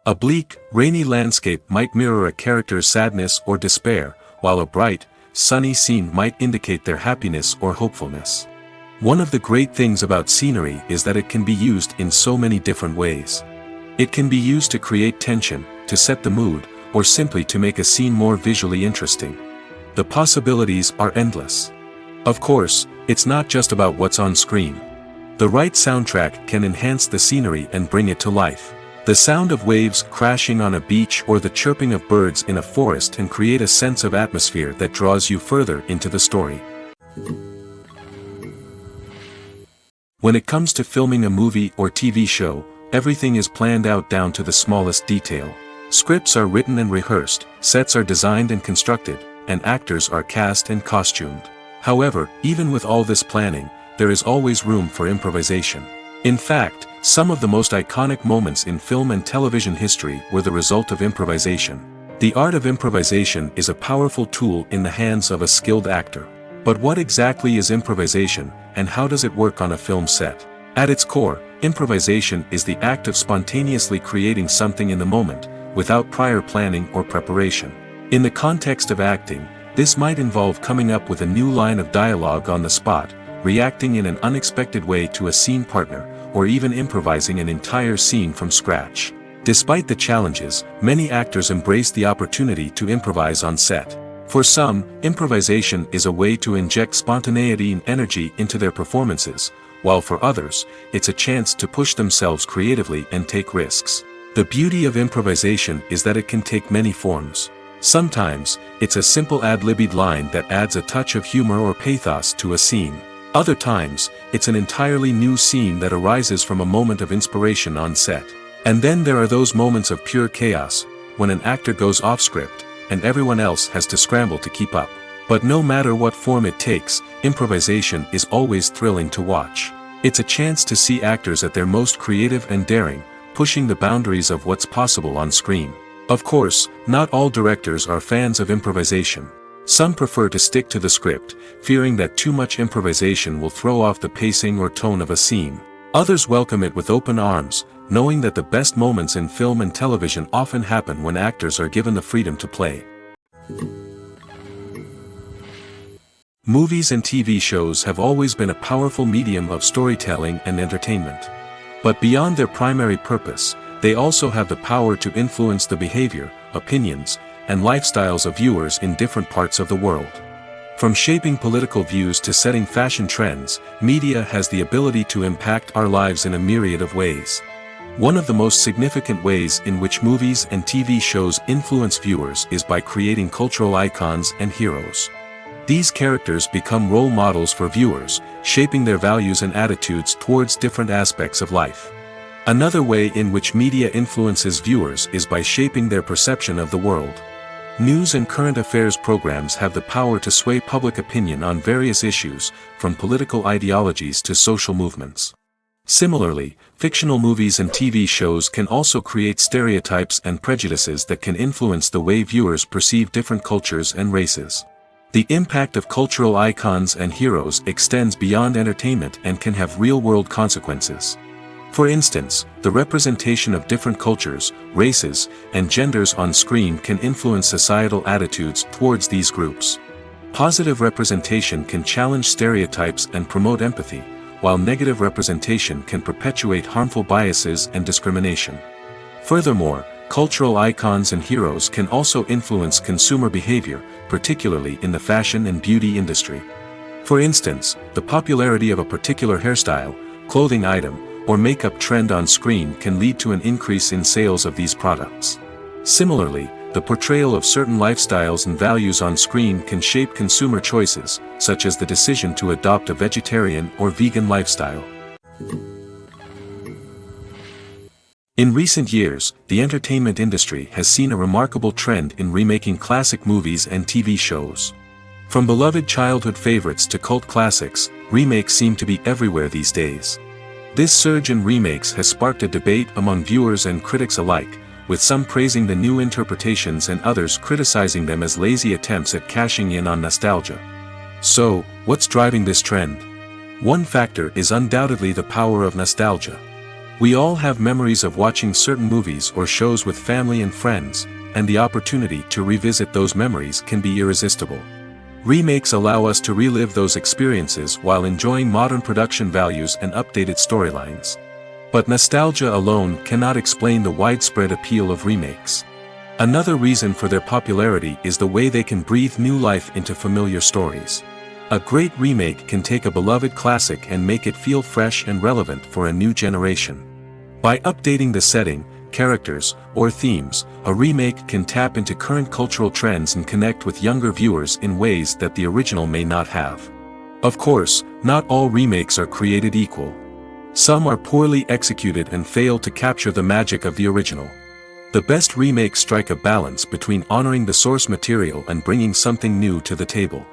S1: A bleak, rainy landscape might mirror a character's sadness or despair, while a bright, sunny scene might indicate their happiness or hopefulness. One of the great things about scenery is that it can be used in so many different ways. It can be used to create tension, to set the mood, or simply to make a scene more visually interesting. The possibilities are endless. Of course, it's not just about what's on screen. The right soundtrack can enhance the scenery and bring it to life. The sound of waves crashing on a beach or the chirping of birds in a forest can create a sense of atmosphere that draws you further into the story. When it comes to filming a movie or TV show, everything is planned out down to the smallest detail. Scripts are written and rehearsed, sets are designed and constructed, and actors are cast and costumed. However, even with all this planning, there is always room for improvisation. In fact, some of the most iconic moments in film and television history were the result of improvisation. The art of improvisation is a powerful tool in the hands of a skilled actor. But what exactly is improvisation, and how does it work on a film set? At its core, improvisation is the act of spontaneously creating something in the moment, without prior planning or preparation. In the context of acting, this might involve coming up with a new line of dialogue on the spot, reacting in an unexpected way to a scene partner, or even improvising an entire scene from scratch. Despite the challenges, many actors embrace the opportunity to improvise on set. For some, improvisation is a way to inject spontaneity and energy into their performances, while for others, it's a chance to push themselves creatively and take risks. The beauty of improvisation is that it can take many forms. Sometimes, it's a simple ad-libbed line that adds a touch of humor or pathos to a scene. Other times, it's an entirely new scene that arises from a moment of inspiration on set. And then there are those moments of pure chaos, when an actor goes off script, and everyone else has to scramble to keep up. But no matter what form it takes, improvisation is always thrilling to watch. It's a chance to see actors at their most creative and daring, pushing the boundaries of what's possible on screen. Of course, not all directors are fans of improvisation. Some prefer to stick to the script, fearing that too much improvisation will throw off the pacing or tone of a scene. Others welcome it with open arms, knowing that the best moments in film and television often happen when actors are given the freedom to play. Movies and TV shows have always been a powerful medium of storytelling and entertainment. But beyond their primary purpose, they also have the power to influence the behavior, opinions, and lifestyles of viewers in different parts of the world. From shaping political views to setting fashion trends, media has the ability to impact our lives in a myriad of ways. One of the most significant ways in which movies and TV shows influence viewers is by creating cultural icons and heroes. These characters become role models for viewers, shaping their values and attitudes towards different aspects of life. Another way in which media influences viewers is by shaping their perception of the world. News and current affairs programs have the power to sway public opinion on various issues, from political ideologies to social movements. Similarly, fictional movies and TV shows can also create stereotypes and prejudices that can influence the way viewers perceive different cultures and races. The impact of cultural icons and heroes extends beyond entertainment and can have real-world consequences. For instance, the representation of different cultures, races, and genders on screen can influence societal attitudes towards these groups. Positive representation can challenge stereotypes and promote empathy, while negative representation can perpetuate harmful biases and discrimination. Furthermore, cultural icons and heroes can also influence consumer behavior, particularly in the fashion and beauty industry. For instance, the popularity of a particular hairstyle, clothing item, or makeup trend on screen can lead to an increase in sales of these products. Similarly, the portrayal of certain lifestyles and values on screen can shape consumer choices, such as the decision to adopt a vegetarian or vegan lifestyle. In recent years, the entertainment industry has seen a remarkable trend in remaking classic movies and TV shows. From beloved childhood favorites to cult classics, remakes seem to be everywhere these days. This surge in remakes has sparked a debate among viewers and critics alike, with some praising the new interpretations and others criticizing them as lazy attempts at cashing in on nostalgia. So, what's driving this trend? One factor is undoubtedly the power of nostalgia. We all have memories of watching certain movies or shows with family and friends, and the opportunity to revisit those memories can be irresistible. Remakes allow us to relive those experiences while enjoying modern production values and updated storylines. But nostalgia alone cannot explain the widespread appeal of remakes. Another reason for their popularity is the way they can breathe new life into familiar stories. A great remake can take a beloved classic and make it feel fresh and relevant for a new generation. By updating the setting, characters, or themes, a remake can tap into current cultural trends and connect with younger viewers in ways that the original may not have. Of course, not all remakes are created equal. Some are poorly executed and fail to capture the magic of the original. The best remakes strike a balance between honoring the source material and bringing something new to the table.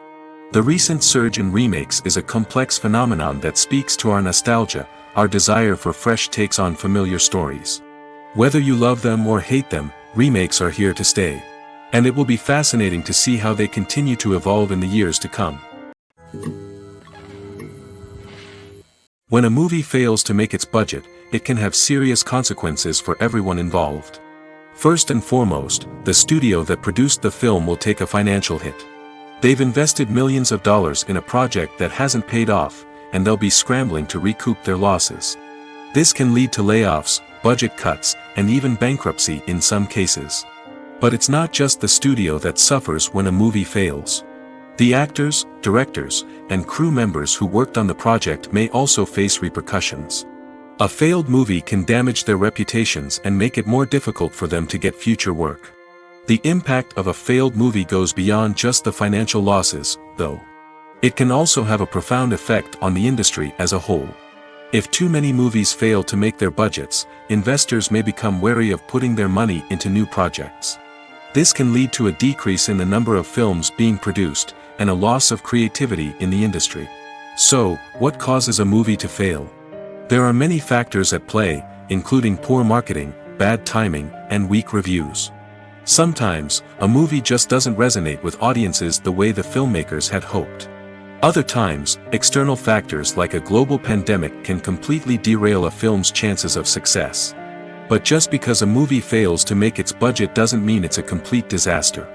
S1: The recent surge in remakes is a complex phenomenon that speaks to our nostalgia, our desire for fresh takes on familiar stories. Whether you love them or hate them, remakes are here to stay. And it will be fascinating to see how they continue to evolve in the years to come. When a movie fails to make its budget, it can have serious consequences for everyone involved. First and foremost, the studio that produced the film will take a financial hit. They've invested millions of dollars in a project that hasn't paid off, and they'll be scrambling to recoup their losses. This can lead to layoffs, budget cuts, and even bankruptcy in some cases. But it's not just the studio that suffers when a movie fails. The actors, directors, and crew members who worked on the project may also face repercussions. A failed movie can damage their reputations and make it more difficult for them to get future work. The impact of a failed movie goes beyond just the financial losses, though. It can also have a profound effect on the industry as a whole. If too many movies fail to make their budgets, investors may become wary of putting their money into new projects. This can lead to a decrease in the number of films being produced, and a loss of creativity in the industry. So, what causes a movie to fail? There are many factors at play, including poor marketing, bad timing, and weak reviews. Sometimes, a movie just doesn't resonate with audiences the way the filmmakers had hoped. Other times, external factors like a global pandemic can completely derail a film's chances of success. But just because a movie fails to make its budget doesn't mean it's a complete disaster.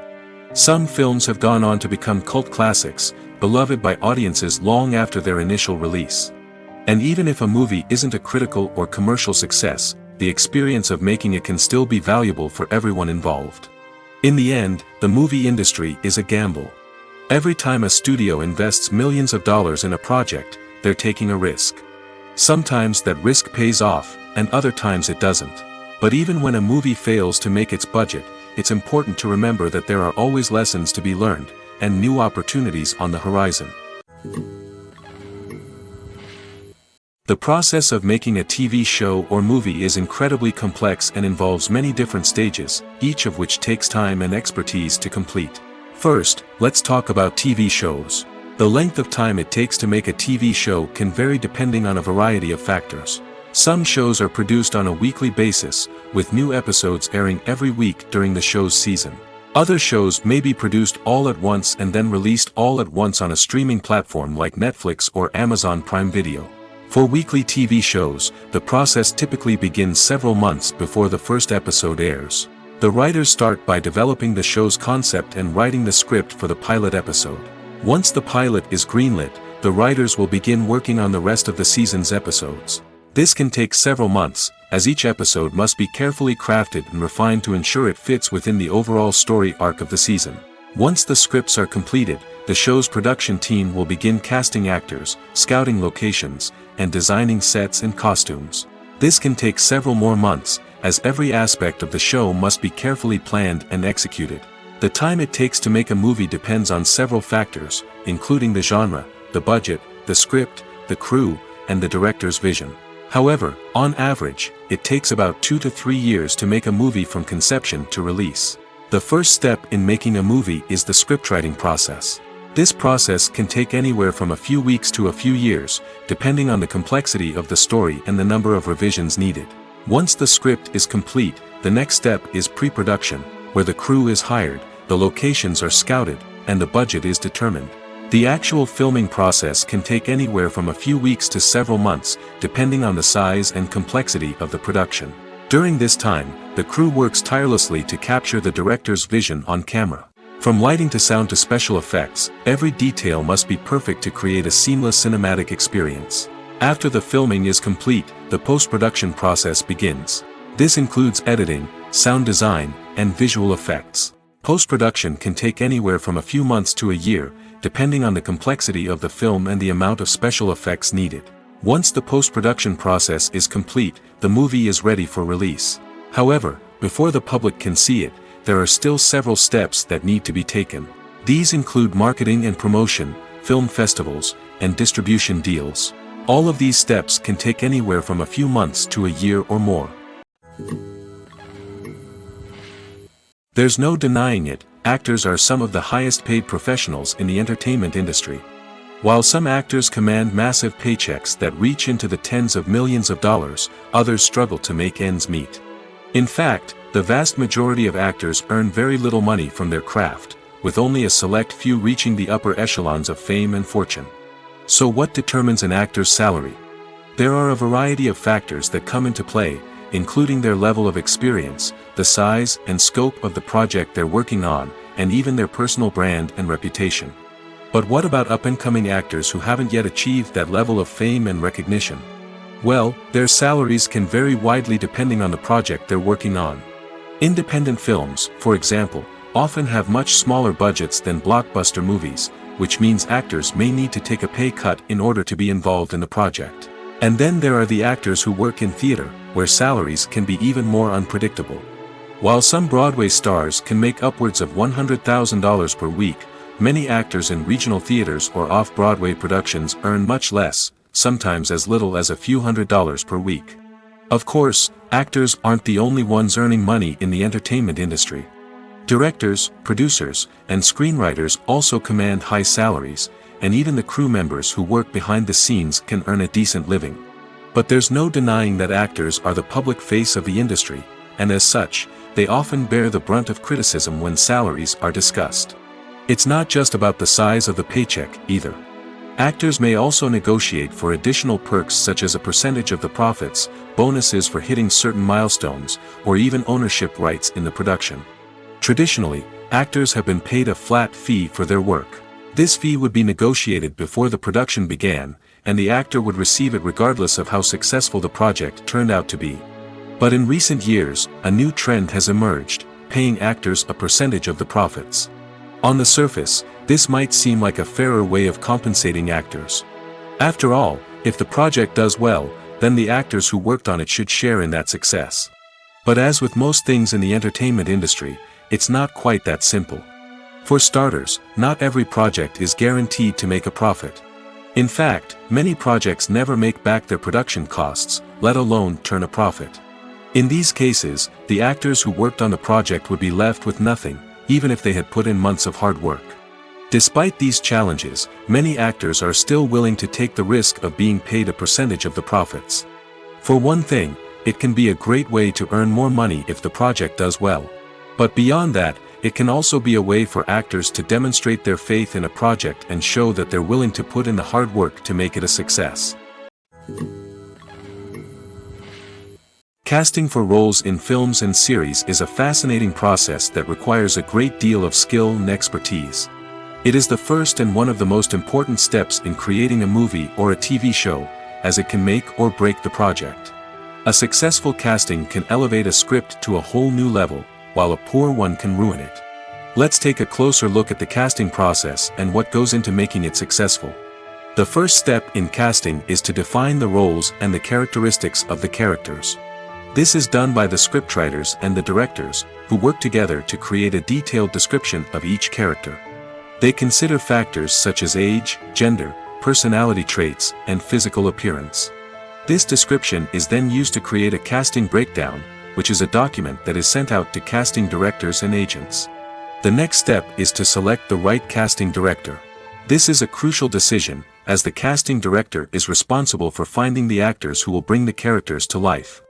S1: Some films have gone on to become cult classics, beloved by audiences long after their initial release. And even if a movie isn't a critical or commercial success, the experience of making it can still be valuable for everyone involved. In the end, the movie industry is a gamble. Every time a studio invests millions of dollars in a project, they're taking a risk. Sometimes that risk pays off, and other times it doesn't. But even when a movie fails to make its budget, it's important to remember that there are always lessons to be learned, and new opportunities on the horizon. The process of making a TV show or movie is incredibly complex and involves many different stages, each of which takes time and expertise to complete. First, let's talk about TV shows. The length of time it takes to make a TV show can vary depending on a variety of factors. Some shows are produced on a weekly basis, with new episodes airing every week during the show's season. Other shows may be produced all at once and then released all at once on a streaming platform like Netflix or Amazon Prime Video. For weekly TV shows, the process typically begins several months before the first episode airs. The writers start by developing the show's concept and writing the script for the pilot episode. Once the pilot is greenlit, the writers will begin working on the rest of the season's episodes. This can take several months, as each episode must be carefully crafted and refined to ensure it fits within the overall story arc of the season. Once the scripts are completed, the show's production team will begin casting actors, scouting locations, and designing sets and costumes. This can take several more months, as every aspect of the show must be carefully planned and executed. The time it takes to make a movie depends on several factors, including the genre, the budget, the script, the crew, and the director's vision. However, on average, it takes about 2 to 3 years to make a movie from conception to release. The first step in making a movie is the scriptwriting process. This process can take anywhere from a few weeks to a few years, depending on the complexity of the story and the number of revisions needed. Once the script is complete, the next step is pre-production, where the crew is hired, the locations are scouted, and the budget is determined. The actual filming process can take anywhere from a few weeks to several months, depending on the size and complexity of the production. During this time, the crew works tirelessly to capture the director's vision on camera. From lighting to sound to special effects, every detail must be perfect to create a seamless cinematic experience. After the filming is complete, the post-production process begins. This includes editing, sound design, and visual effects. Post-production can take anywhere from a few months to a year, depending on the complexity of the film and the amount of special effects needed. Once the post-production process is complete, the movie is ready for release. However, before the public can see it, there are still several steps that need to be taken. These include marketing and promotion, film festivals, and distribution deals. All of these steps can take anywhere from a few months to a year or more. There's no denying it, actors are some of the highest paid professionals in the entertainment industry. While some actors command massive paychecks that reach into the tens of millions of dollars, others struggle to make ends meet. In fact, the vast majority of actors earn very little money from their craft, with only a select few reaching the upper echelons of fame and fortune. So what determines an actor's salary? There are a variety of factors that come into play, including their level of experience, the size and scope of the project they're working on, and even their personal brand and reputation. But what about up-and-coming actors who haven't yet achieved that level of fame and recognition? Well, their salaries can vary widely depending on the project they're working on. Independent films, for example, often have much smaller budgets than blockbuster movies, which means actors may need to take a pay cut in order to be involved in the project. And then there are the actors who work in theater, where salaries can be even more unpredictable. While some Broadway stars can make upwards of $100,000 per week, many actors in regional theaters or off-Broadway productions earn much less, sometimes as little as a few $100s per week. Of course, actors aren't the only ones earning money in the entertainment industry. Directors, producers, and screenwriters also command high salaries, and even the crew members who work behind the scenes can earn a decent living. But there's no denying that actors are the public face of the industry, and as such, they often bear the brunt of criticism when salaries are discussed. It's not just about the size of the paycheck, either. Actors may also negotiate for additional perks such as a percentage of the profits, bonuses for hitting certain milestones, or even ownership rights in the production. Traditionally, actors have been paid a flat fee for their work. This fee would be negotiated before the production began, and the actor would receive it regardless of how successful the project turned out to be. But in recent years, a new trend has emerged, paying actors a percentage of the profits. On the surface, this might seem like a fairer way of compensating actors. After all, if the project does well, then the actors who worked on it should share in that success. But as with most things in the entertainment industry, it's not quite that simple. For starters, not every project is guaranteed to make a profit. In fact, many projects never make back their production costs, let alone turn a profit. In these cases, the actors who worked on the project would be left with nothing, even if they had put in months of hard work. Despite these challenges, many actors are still willing to take the risk of being paid a percentage of the profits. For one thing, it can be a great way to earn more money if the project does well. But beyond that, it can also be a way for actors to demonstrate their faith in a project and show that they're willing to put in the hard work to make it a success. Casting for roles in films and series is a fascinating process that requires a great deal of skill and expertise. It is the first and one of the most important steps in creating a movie or a TV show, as it can make or break the project. A successful casting can elevate a script to a whole new level, while a poor one can ruin it. Let's take a closer look at the casting process and what goes into making it successful. The first step in casting is to define the roles and the characteristics of the characters. This is done by the scriptwriters and the directors, who work together to create a detailed description of each character. They consider factors such as age, gender, personality traits, and physical appearance. This description is then used to create a casting breakdown, which is a document that is sent out to casting directors and agents. The next step is to select the right casting director. This is a crucial decision, as the casting director is responsible for finding the actors who will bring the characters to life.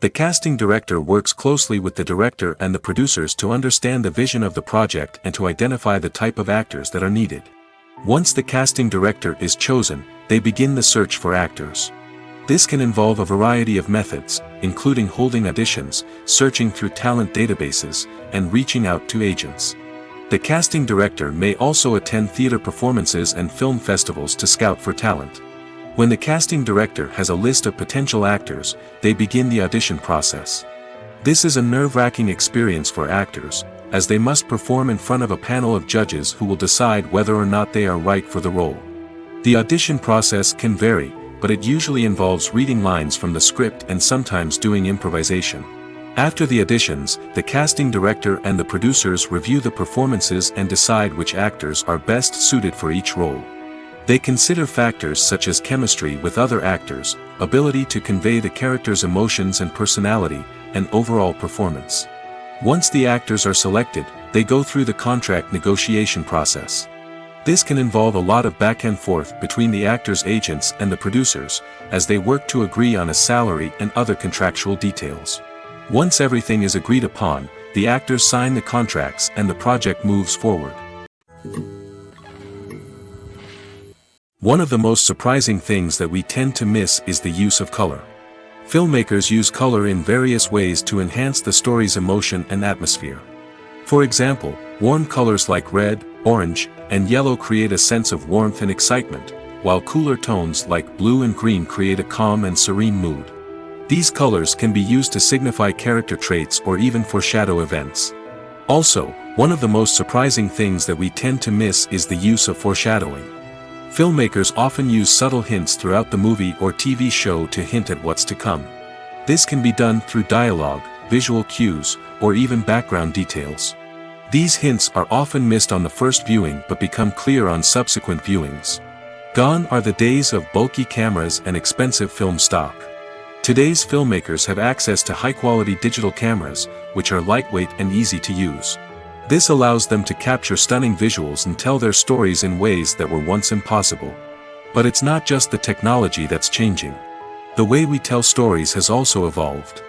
S1: The casting director works closely with the director and the producers to understand the vision of the project and to identify the type of actors that are needed. Once the casting director is chosen, they begin the search for actors. This can involve a variety of methods, including holding auditions, searching through talent databases, and reaching out to agents. The casting director may also attend theater performances and film festivals to scout for talent. When the casting director has a list of potential actors, they begin the audition process. This is a nerve-wracking experience for actors, as they must perform in front of a panel of judges who will decide whether or not they are right for the role. The audition process can vary, but it usually involves reading lines from the script and sometimes doing improvisation. After the auditions, the casting director and the producers review the performances and decide which actors are best suited for each role. They consider factors such as chemistry with other actors, ability to convey the character's emotions and personality, and overall performance. Once the actors are selected, they go through the contract negotiation process. This can involve a lot of back and forth between the actors' agents and the producers, as they work to agree on a salary and other contractual details. Once everything is agreed upon, the actors sign the contracts and the project moves forward. One of the most surprising things that we tend to miss is the use of color. Filmmakers use color in various ways to enhance the story's emotion and atmosphere. For example, warm colors like red, orange, and yellow create a sense of warmth and excitement, while cooler tones like blue and green create a calm and serene mood. These colors can be used to signify character traits or even foreshadow events. Also, one of the most surprising things that we tend to miss is the use of foreshadowing. Filmmakers often use subtle hints throughout the movie or TV show to hint at what's to come. This can be done through dialogue, visual cues, or even background details. These hints are often missed on the first viewing but become clear on subsequent viewings. Gone are the days of bulky cameras and expensive film stock. Today's filmmakers have access to high-quality digital cameras, which are lightweight and easy to use. This allows them to capture stunning visuals and tell their stories in ways that were once impossible. But it's not just the technology that's changing. The way we tell stories has also evolved.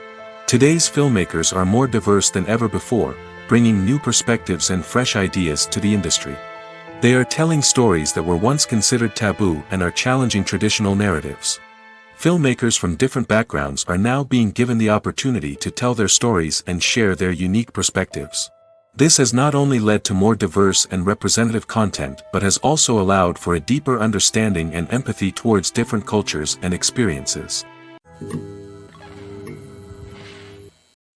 S1: Today's filmmakers are more diverse than ever before, bringing new perspectives and fresh ideas to the industry. They are telling stories that were once considered taboo and are challenging traditional narratives. Filmmakers from different backgrounds are now being given the opportunity to tell their stories and share their unique perspectives. This has not only led to more diverse and representative content but has also allowed for a deeper understanding and empathy towards different cultures and experiences.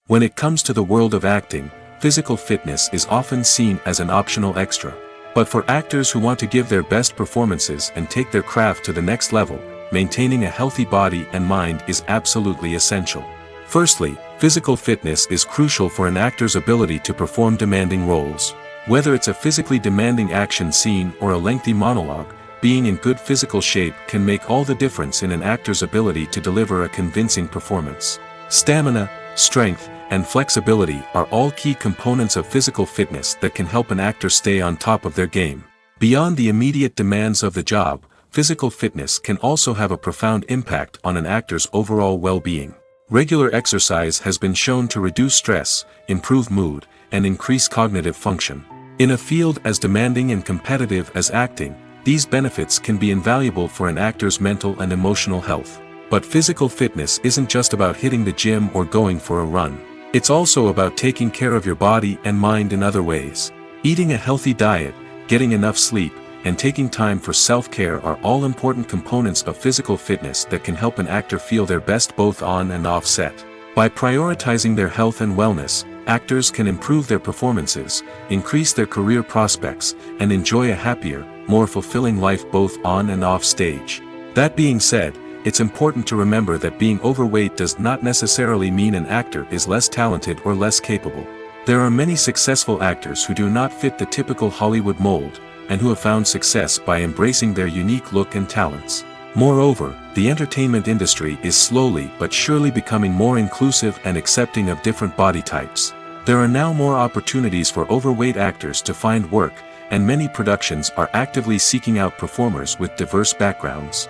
S1: When it comes to the world of acting, physical fitness is often seen as an optional extra. But for actors who want to give their best performances and take their craft to the next level, maintaining a healthy body and mind is absolutely essential. Firstly, physical fitness is crucial for an actor's ability to perform demanding roles. Whether it's a physically demanding action scene or a lengthy monologue, being in good physical shape can make all the difference in an actor's ability to deliver a convincing performance. Stamina, strength, and flexibility are all key components of physical fitness that can help an actor stay on top of their game. Beyond the immediate demands of the job, physical fitness can also have a profound impact on an actor's overall well-being. Regular exercise has been shown to reduce stress, improve mood, and increase cognitive function. In a field as demanding and competitive as acting, these benefits can be invaluable for an actor's mental and emotional health. But physical fitness isn't just about hitting the gym or going for a run. It's also about taking care of your body and mind in other ways. Eating a healthy diet, getting enough sleep, and taking time for self-care are all important components of physical fitness that can help an actor feel their best both on and off set. By prioritizing their health and wellness, actors can improve their performances, increase their career prospects, and enjoy a happier, more fulfilling life both on and off stage. That being said, it's important to remember that being overweight does not necessarily mean an actor is less talented or less capable. There are many successful actors who do not fit the typical Hollywood mold, and who have found success by embracing their unique look and talents. Moreover, the entertainment industry is slowly but surely becoming more inclusive and accepting of different body types. There are now more opportunities for overweight actors to find work, and many productions are actively seeking out performers with diverse backgrounds.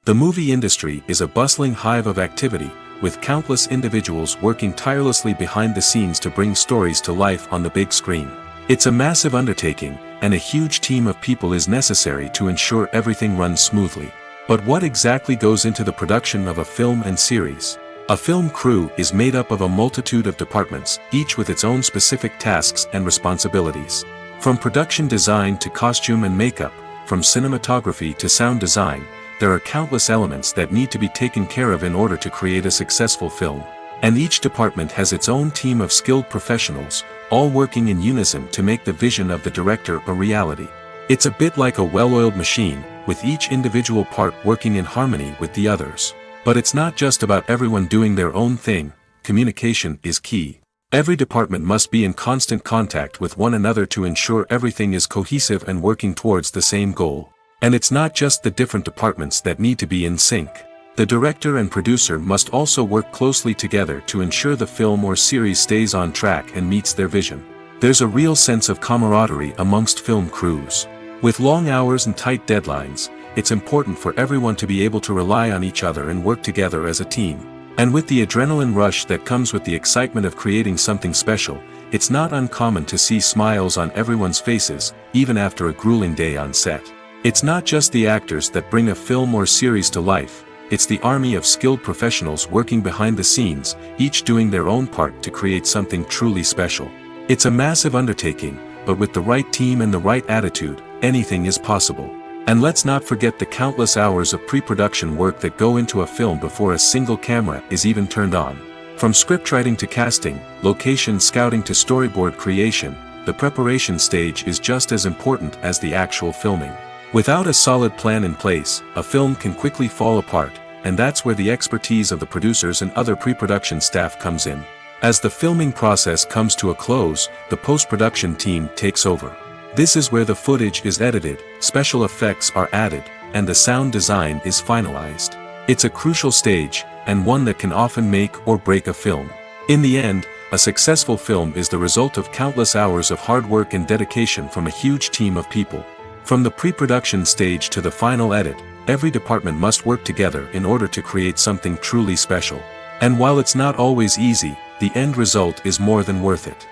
S1: The movie industry is a bustling hive of activity, with countless individuals working tirelessly behind the scenes to bring stories to life on the big screen. It's a massive undertaking, and a huge team of people is necessary to ensure everything runs smoothly. But what exactly goes into the production of a film and series? A film crew is made up of a multitude of departments, each with its own specific tasks and responsibilities. From production design to costume and makeup, from cinematography to sound design, there are countless elements that need to be taken care of in order to create a successful film. And each department has its own team of skilled professionals, all working in unison to make the vision of the director a reality. It's a bit like a well-oiled machine, with each individual part working in harmony with the others. But it's not just about everyone doing their own thing. Communication is key. Every department must be in constant contact with one another to ensure everything is cohesive and working towards the same goal. And it's not just the different departments that need to be in sync. The director and producer must also work closely together to ensure the film or series stays on track and meets their vision. There's a real sense of camaraderie amongst film crews. With long hours and tight deadlines, it's important for everyone to be able to rely on each other and work together as a team. And with the adrenaline rush that comes with the excitement of creating something special, it's not uncommon to see smiles on everyone's faces, even after a grueling day on set. It's not just the actors that bring a film or series to life, it's the army of skilled professionals working behind the scenes, each doing their own part to create something truly special. It's a massive undertaking, but with the right team and the right attitude, anything is possible. And let's not forget the countless hours of pre-production work that go into a film before a single camera is even turned on. From scriptwriting to casting, location scouting to storyboard creation, the preparation stage is just as important as the actual filming. Without a solid plan in place, a film can quickly fall apart, and that's where the expertise of the producers and other pre-production staff comes in. As the filming process comes to a close, the post-production team takes over. This is where the footage is edited, special effects are added, and the sound design is finalized. It's a crucial stage, and one that can often make or break a film. In the end, a successful film is the result of countless hours of hard work and dedication from a huge team of people. From the pre-production stage to the final edit, every department must work together in order to create something truly special. And while it's not always easy, the end result is more than worth it.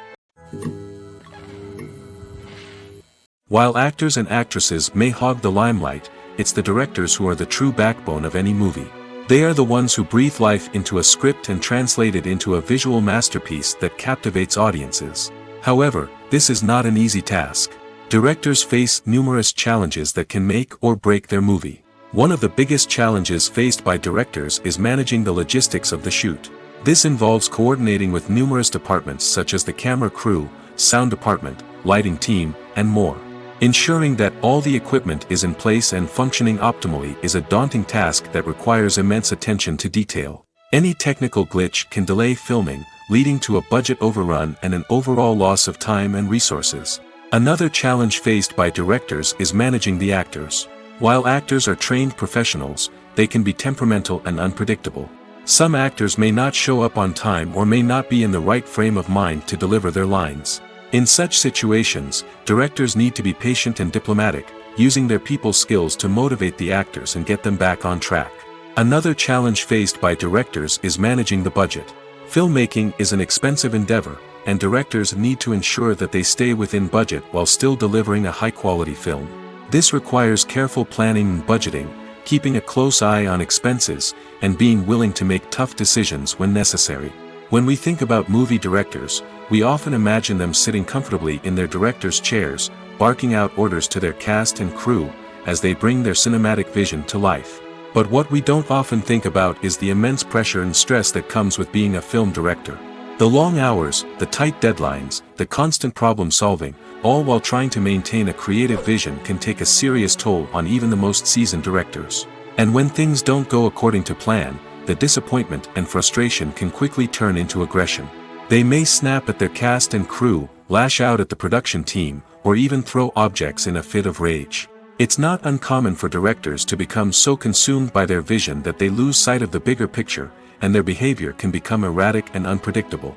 S1: While actors and actresses may hog the limelight, it's the directors who are the true backbone of any movie. They are the ones who breathe life into a script and translate it into a visual masterpiece that captivates audiences. However, this is not an easy task. Directors face numerous challenges that can make or break their movie. One of the biggest challenges faced by directors is managing the logistics of the shoot. This involves coordinating with numerous departments such as the camera crew, sound department, lighting team, and more. Ensuring that all the equipment is in place and functioning optimally is a daunting task that requires immense attention to detail. Any technical glitch can delay filming, leading to a budget overrun and an overall loss of time and resources. Another challenge faced by directors is managing the actors. While actors are trained professionals, they can be temperamental and unpredictable. Some actors may not show up on time or may not be in the right frame of mind to deliver their lines. In such situations, directors need to be patient and diplomatic, using their people skills to motivate the actors and get them back on track. Another challenge faced by directors is managing the budget. Filmmaking is an expensive endeavor, and directors need to ensure that they stay within budget while still delivering a high-quality film. This requires careful planning and budgeting, keeping a close eye on expenses, and being willing to make tough decisions when necessary. When we think about movie directors, we often imagine them sitting comfortably in their director's chairs, barking out orders to their cast and crew, as they bring their cinematic vision to life. But what we don't often think about is the immense pressure and stress that comes with being a film director. The long hours, the tight deadlines, the constant problem solving, all while trying to maintain a creative vision can take a serious toll on even the most seasoned directors. And when things don't go according to plan, the disappointment and frustration can quickly turn into aggression. They may snap at their cast and crew, lash out at the production team, or even throw objects in a fit of rage. It's not uncommon for directors to become so consumed by their vision that they lose sight of the bigger picture, and their behavior can become erratic and unpredictable.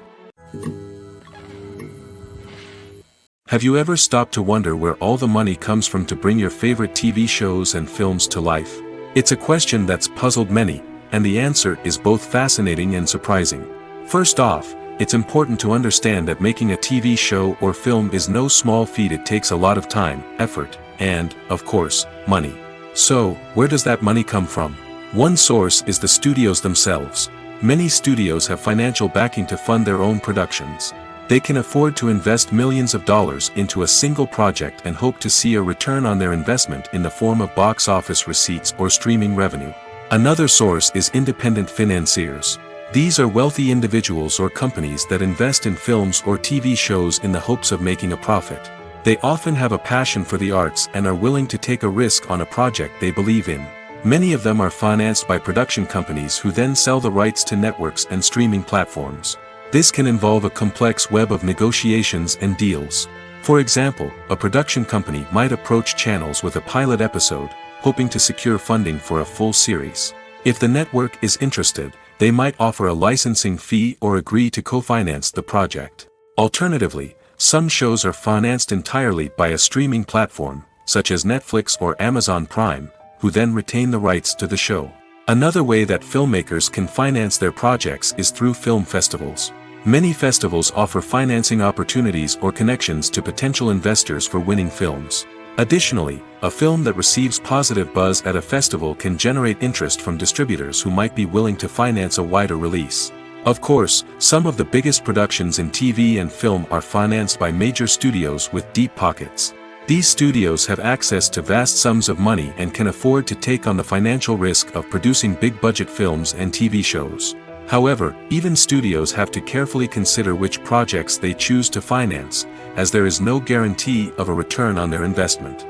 S1: Have you ever stopped to wonder where all the money comes from to bring your favorite TV shows and films to life? It's a question that's puzzled many, and the answer is both fascinating and surprising. First off, it's important to understand that making a TV show or film is no small feat. It takes a lot of time, effort, and, of course, money. So, where does that money come from? One source is the studios themselves. Many studios have financial backing to fund their own productions. They can afford to invest millions of dollars into a single project and hope to see a return on their investment in the form of box office receipts or streaming revenue. Another source is independent financiers. These are wealthy individuals or companies that invest in films or TV shows in the hopes of making a profit. They often have a passion for the arts and are willing to take a risk on a project they believe in. Many of them are financed by production companies who then sell the rights to networks and streaming platforms. This can involve a complex web of negotiations and deals. For example, a production company might approach channels with a pilot episode, hoping to secure funding for a full series. If the network is interested, they might offer a licensing fee or agree to co-finance the project. Alternatively, some shows are financed entirely by a streaming platform, such as Netflix or Amazon Prime, who then retain the rights to the show. Another way that filmmakers can finance their projects is through film festivals. Many festivals offer financing opportunities or connections to potential investors for winning films. Additionally, a film that receives positive buzz at a festival can generate interest from distributors who might be willing to finance a wider release. Of course, some of the biggest productions in TV and film are financed by major studios with deep pockets. These studios have access to vast sums of money and can afford to take on the financial risk of producing big-budget films and TV shows. However, even studios have to carefully consider which projects they choose to finance, as there is no guarantee of a return on their investment.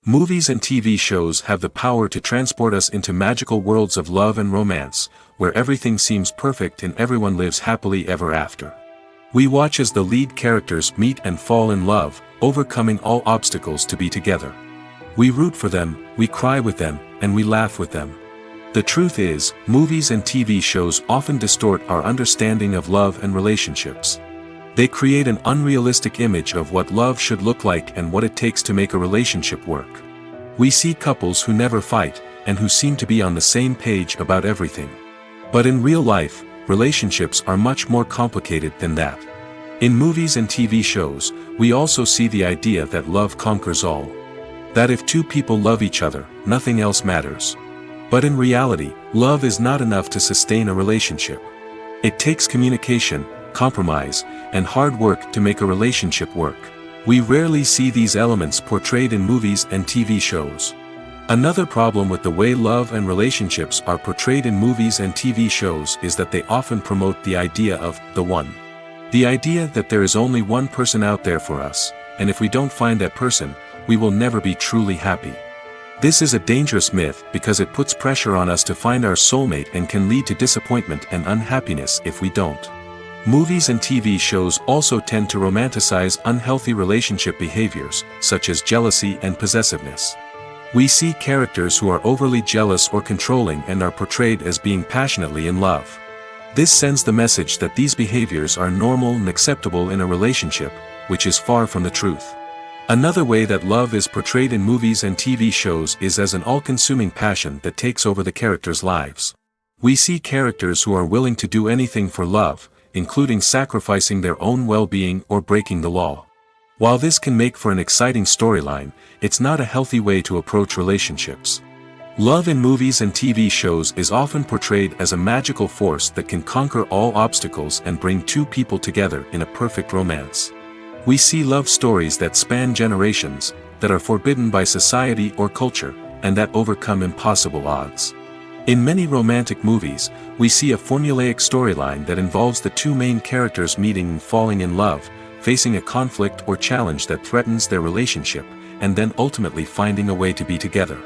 S1: Movies and TV shows have the power to transport us into magical worlds of love and romance, where everything seems perfect and everyone lives happily ever after. We watch as the lead characters meet and fall in love, overcoming all obstacles to be together. We root for them, we cry with them, and we laugh with them. The truth is, movies and TV shows often distort our understanding of love and relationships. They create an unrealistic image of what love should look like and what it takes to make a relationship work. We see couples who never fight, and who seem to be on the same page about everything. But in real life, relationships are much more complicated than that. In movies and TV shows, we also see the idea that love conquers all. That if two people love each other, nothing else matters. But in reality, love is not enough to sustain a relationship. It takes communication, compromise, and hard work to make a relationship work. We rarely see these elements portrayed in movies and TV shows. Another problem with the way love and relationships are portrayed in movies and TV shows is that they often promote the idea of the one. The idea that there is only one person out there for us, and if we don't find that person, we will never be truly happy. This is a dangerous myth because it puts pressure on us to find our soulmate and can lead to disappointment and unhappiness if we don't. Movies and TV shows also tend to romanticize unhealthy relationship behaviors, such as jealousy and possessiveness. We see characters who are overly jealous or controlling and are portrayed as being passionately in love. This sends the message that these behaviors are normal and acceptable in a relationship, which is far from the truth. Another way that love is portrayed in movies and TV shows is as an all-consuming passion that takes over the characters' lives. We see characters who are willing to do anything for love, including sacrificing their own well-being or breaking the law. While this can make for an exciting storyline, it's not a healthy way to approach relationships. Love in movies and TV shows is often portrayed as a magical force that can conquer all obstacles and bring two people together in a perfect romance. We see love stories that span generations, that are forbidden by society or culture, and that overcome impossible odds. In many romantic movies, we see a formulaic storyline that involves the two main characters meeting and falling in love, facing a conflict or challenge that threatens their relationship, and then ultimately finding a way to be together.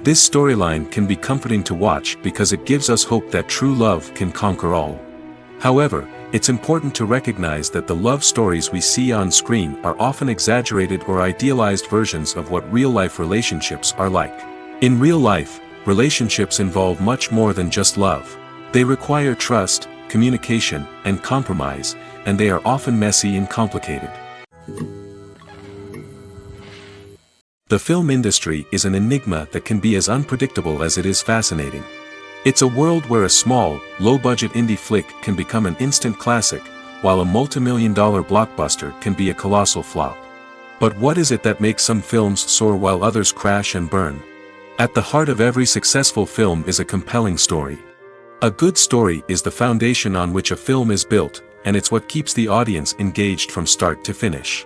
S1: This storyline can be comforting to watch because it gives us hope that true love can conquer all. However, it's important to recognize that the love stories we see on screen are often exaggerated or idealized versions of what real-life relationships are like. In real life, relationships involve much more than just love. They require trust, communication, and compromise, and they are often messy and complicated. The film industry is an enigma that can be as unpredictable as it is fascinating. It's a world where a small, low-budget indie flick can become an instant classic, while a multi-million-dollar blockbuster can be a colossal flop. But what is it that makes some films soar while others crash and burn? At the heart of every successful film is a compelling story. A good story is the foundation on which a film is built, and it's what keeps the audience engaged from start to finish.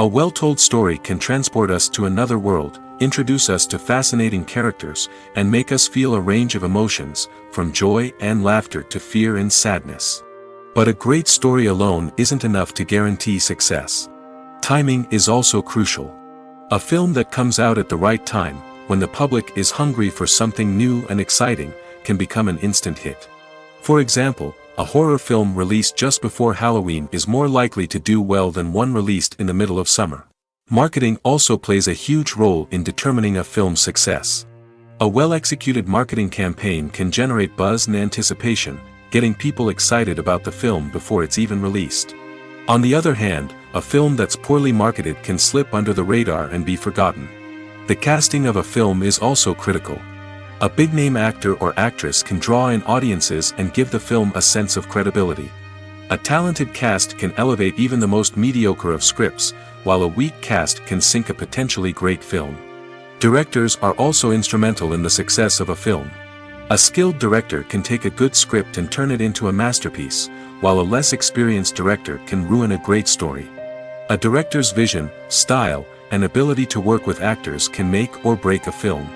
S1: A well-told story can transport us to another world, introduce us to fascinating characters, and make us feel a range of emotions, from joy and laughter to fear and sadness. But a great story alone isn't enough to guarantee success. Timing is also crucial. A film that comes out at the right time, when the public is hungry for something new and exciting, can become an instant hit. For example, a horror film released just before Halloween is more likely to do well than one released in the middle of summer. Marketing also plays a huge role in determining a film's success. A well-executed marketing campaign can generate buzz and anticipation, getting people excited about the film before it's even released. On the other hand, a film that's poorly marketed can slip under the radar and be forgotten. The casting of a film is also critical. A big-name actor or actress can draw in audiences and give the film a sense of credibility. A talented cast can elevate even the most mediocre of scripts, while a weak cast can sink a potentially great film. Directors are also instrumental in the success of a film. A skilled director can take a good script and turn it into a masterpiece, while a less experienced director can ruin a great story. A director's vision, style, and ability to work with actors can make or break a film.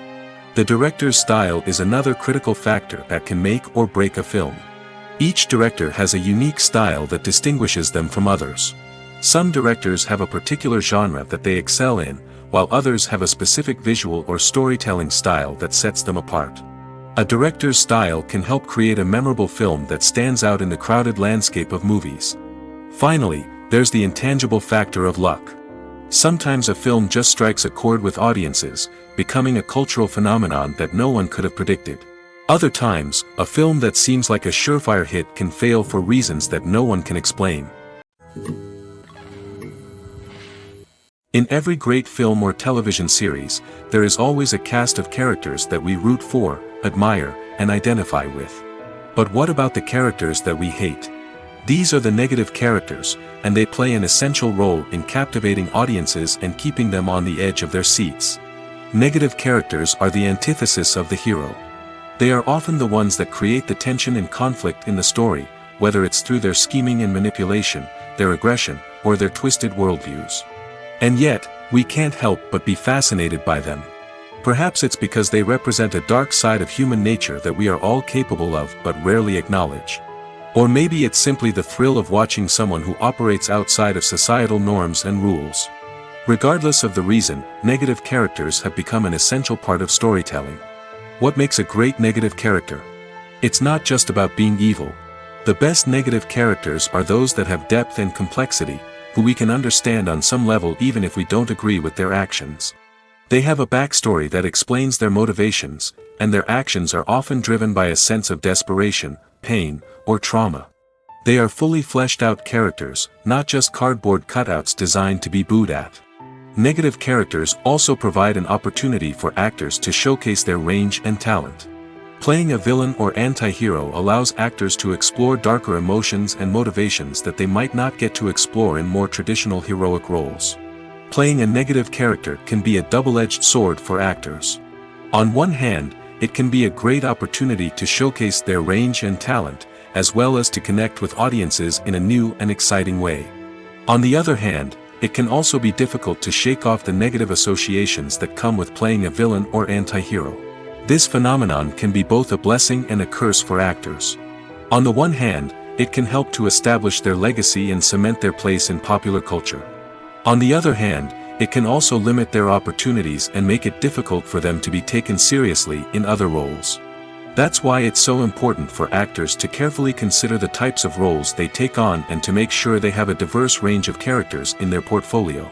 S1: The director's style is another critical factor that can make or break a film. Each director has a unique style that distinguishes them from others. Some directors have a particular genre that they excel in, while others have a specific visual or storytelling style that sets them apart. A director's style can help create a memorable film that stands out in the crowded landscape of movies. Finally, there's the intangible factor of luck. Sometimes a film just strikes a chord with audiences, becoming a cultural phenomenon that no one could have predicted. Other times, a film that seems like a surefire hit can fail for reasons that no one can explain. In every great film or television series, there is always a cast of characters that we root for, admire, and identify with. But what about the characters that we hate? These are the negative characters, and they play an essential role in captivating audiences and keeping them on the edge of their seats. Negative characters are the antithesis of the hero. They are often the ones that create the tension and conflict in the story, whether it's through their scheming and manipulation, their aggression, or their twisted worldviews. And yet, we can't help but be fascinated by them. Perhaps it's because they represent a dark side of human nature that we are all capable of but rarely acknowledge. Or maybe it's simply the thrill of watching someone who operates outside of societal norms and rules. Regardless of the reason, negative characters have become an essential part of storytelling. What makes a great negative character? It's not just about being evil. The best negative characters are those that have depth and complexity, who we can understand on some level even if we don't agree with their actions. They have a backstory that explains their motivations, and their actions are often driven by a sense of desperation, pain, or trauma. They are fully fleshed out characters, not just cardboard cutouts designed to be booed at. Negative characters also provide an opportunity for actors to showcase their range and talent. Playing a villain or anti-hero allows actors to explore darker emotions and motivations that they might not get to explore in more traditional heroic roles. Playing a negative character can be a double-edged sword for actors. On one hand, it can be a great opportunity to showcase their range and talent, as well as to connect with audiences in a new and exciting way. On the other hand, it can also be difficult to shake off the negative associations that come with playing a villain or anti-hero. This phenomenon can be both a blessing and a curse for actors. On the one hand, it can help to establish their legacy and cement their place in popular culture. On the other hand, it can also limit their opportunities and make it difficult for them to be taken seriously in other roles. That's why it's so important for actors to carefully consider the types of roles they take on and to make sure they have a diverse range of characters in their portfolio.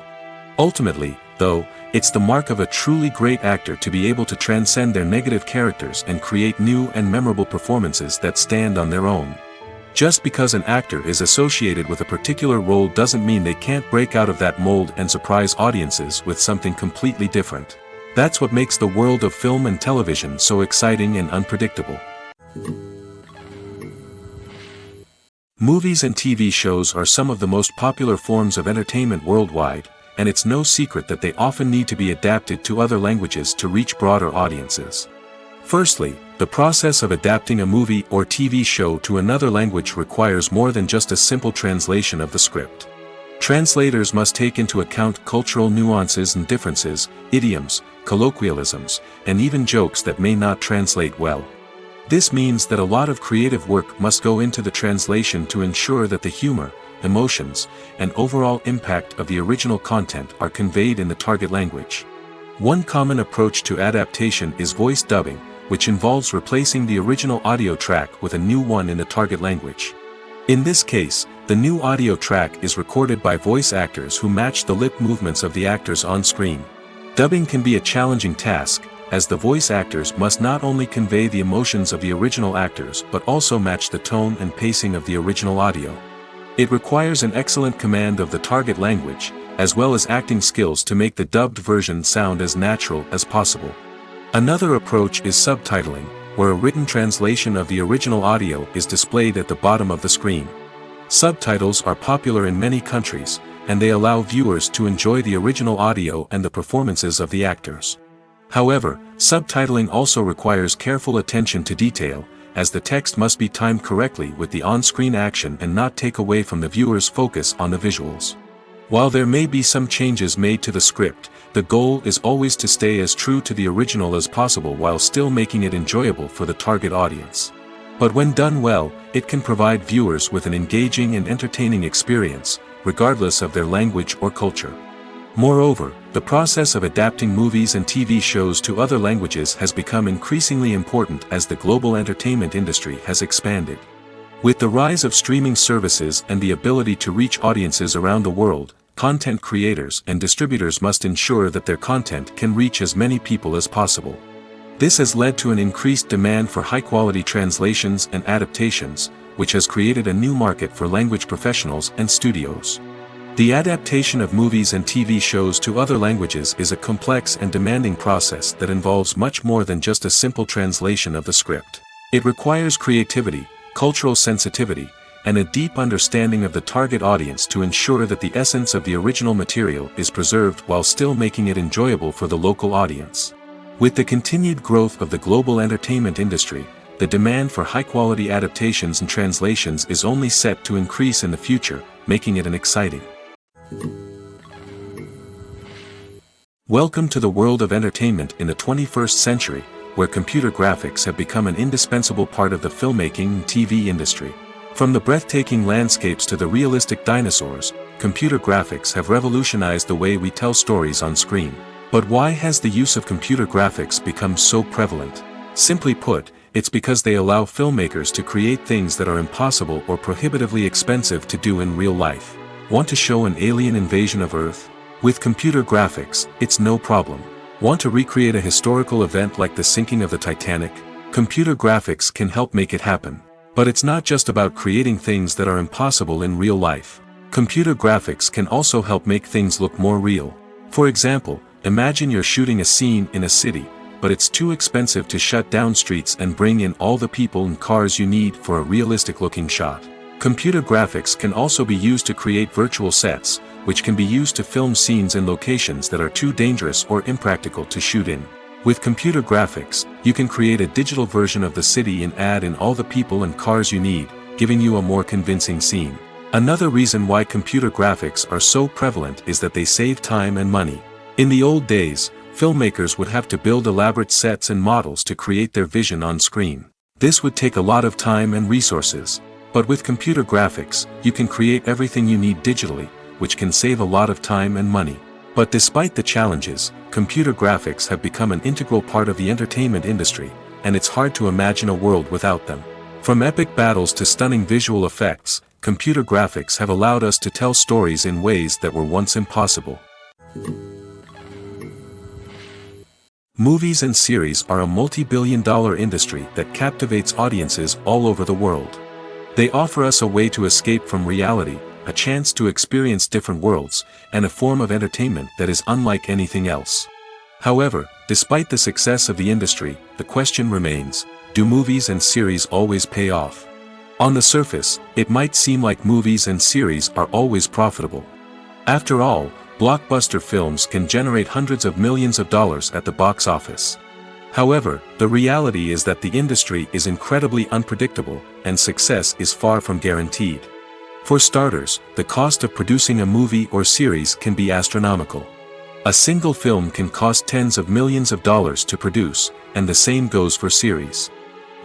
S1: Ultimately, though, it's the mark of a truly great actor to be able to transcend their negative characters and create new and memorable performances that stand on their own. Just because an actor is associated with a particular role doesn't mean they can't break out of that mold and surprise audiences with something completely different. That's what makes the world of film and television so exciting and unpredictable. Movies and TV shows are some of the most popular forms of entertainment worldwide, and it's no secret that they often need to be adapted to other languages to reach broader audiences. Firstly, the process of adapting a movie or TV show to another language requires more than just a simple translation of the script. Translators must take into account cultural nuances and differences, idioms, colloquialisms, and even jokes that may not translate well. This means that a lot of creative work must go into the translation to ensure that the humor, emotions, and overall impact of the original content are conveyed in the target language. One common approach to adaptation is voice dubbing, which involves replacing the original audio track with a new one in the target language. In this case, the new audio track is recorded by voice actors who match the lip movements of the actors on screen. Dubbing can be a challenging task, as the voice actors must not only convey the emotions of the original actors but also match the tone and pacing of the original audio. It requires an excellent command of the target language, as well as acting skills to make the dubbed version sound as natural as possible. Another approach is subtitling, where a written translation of the original audio is displayed at the bottom of the screen. Subtitles are popular in many countries, and they allow viewers to enjoy the original audio and the performances of the actors. However, subtitling also requires careful attention to detail, as the text must be timed correctly with the on-screen action and not take away from the viewer's focus on the visuals. While there may be some changes made to the script, the goal is always to stay as true to the original as possible while still making it enjoyable for the target audience. But when done well, it can provide viewers with an engaging and entertaining experience, regardless of their language or culture. Moreover, the process of adapting movies and TV shows to other languages has become increasingly important as the global entertainment industry has expanded. With the rise of streaming services and the ability to reach audiences around the world, content creators and distributors must ensure that their content can reach as many people as possible. This has led to an increased demand for high-quality translations and adaptations, which has created a new market for language professionals and studios. The adaptation of movies and TV shows to other languages is a complex and demanding process that involves much more than just a simple translation of the script. It requires creativity, cultural sensitivity, and a deep understanding of the target audience to ensure that the essence of the original material is preserved while still making it enjoyable for the local audience. With the continued growth of the global entertainment industry, the demand for high-quality adaptations and translations is only set to increase in the future, making it an exciting. Welcome to the world of entertainment in the 21st century, where computer graphics have become an indispensable part of the filmmaking and TV industry. From the breathtaking landscapes to the realistic dinosaurs, computer graphics have revolutionized the way we tell stories on screen. But why has the use of computer graphics become so prevalent? Simply put, it's because they allow filmmakers to create things that are impossible or prohibitively expensive to do in real life. Want to show an alien invasion of Earth? With computer graphics, it's no problem. Want to recreate a historical event like the sinking of the Titanic? Computer graphics can help make it happen. But it's not just about creating things that are impossible in real life. Computer graphics can also help make things look more real. For example, imagine you're shooting a scene in a city, but it's too expensive to shut down streets and bring in all the people and cars you need for a realistic-looking shot. Computer graphics can also be used to create virtual sets, which can be used to film scenes in locations that are too dangerous or impractical to shoot in. With computer graphics, you can create a digital version of the city and add in all the people and cars you need, giving you a more convincing scene. Another reason why computer graphics are so prevalent is that they save time and money. In the old days, filmmakers would have to build elaborate sets and models to create their vision on screen. This would take a lot of time and resources. But with computer graphics, you can create everything you need digitally, which can save a lot of time and money. But despite the challenges, computer graphics have become an integral part of the entertainment industry, and it's hard to imagine a world without them. From epic battles to stunning visual effects, computer graphics have allowed us to tell stories in ways that were once impossible. Movies and series are a multi-billion-dollar industry that captivates audiences all over the world. They offer us a way to escape from reality, a chance to experience different worlds, and a form of entertainment that is unlike anything else. However, despite the success of the industry, the question remains, do movies and series always pay off? On the surface, it might seem like movies and series are always profitable. After all, blockbuster films can generate hundreds of millions of dollars at the box office. However, the reality is that the industry is incredibly unpredictable, and success is far from guaranteed. For starters, the cost of producing a movie or series can be astronomical. A single film can cost tens of millions of dollars to produce, and the same goes for series.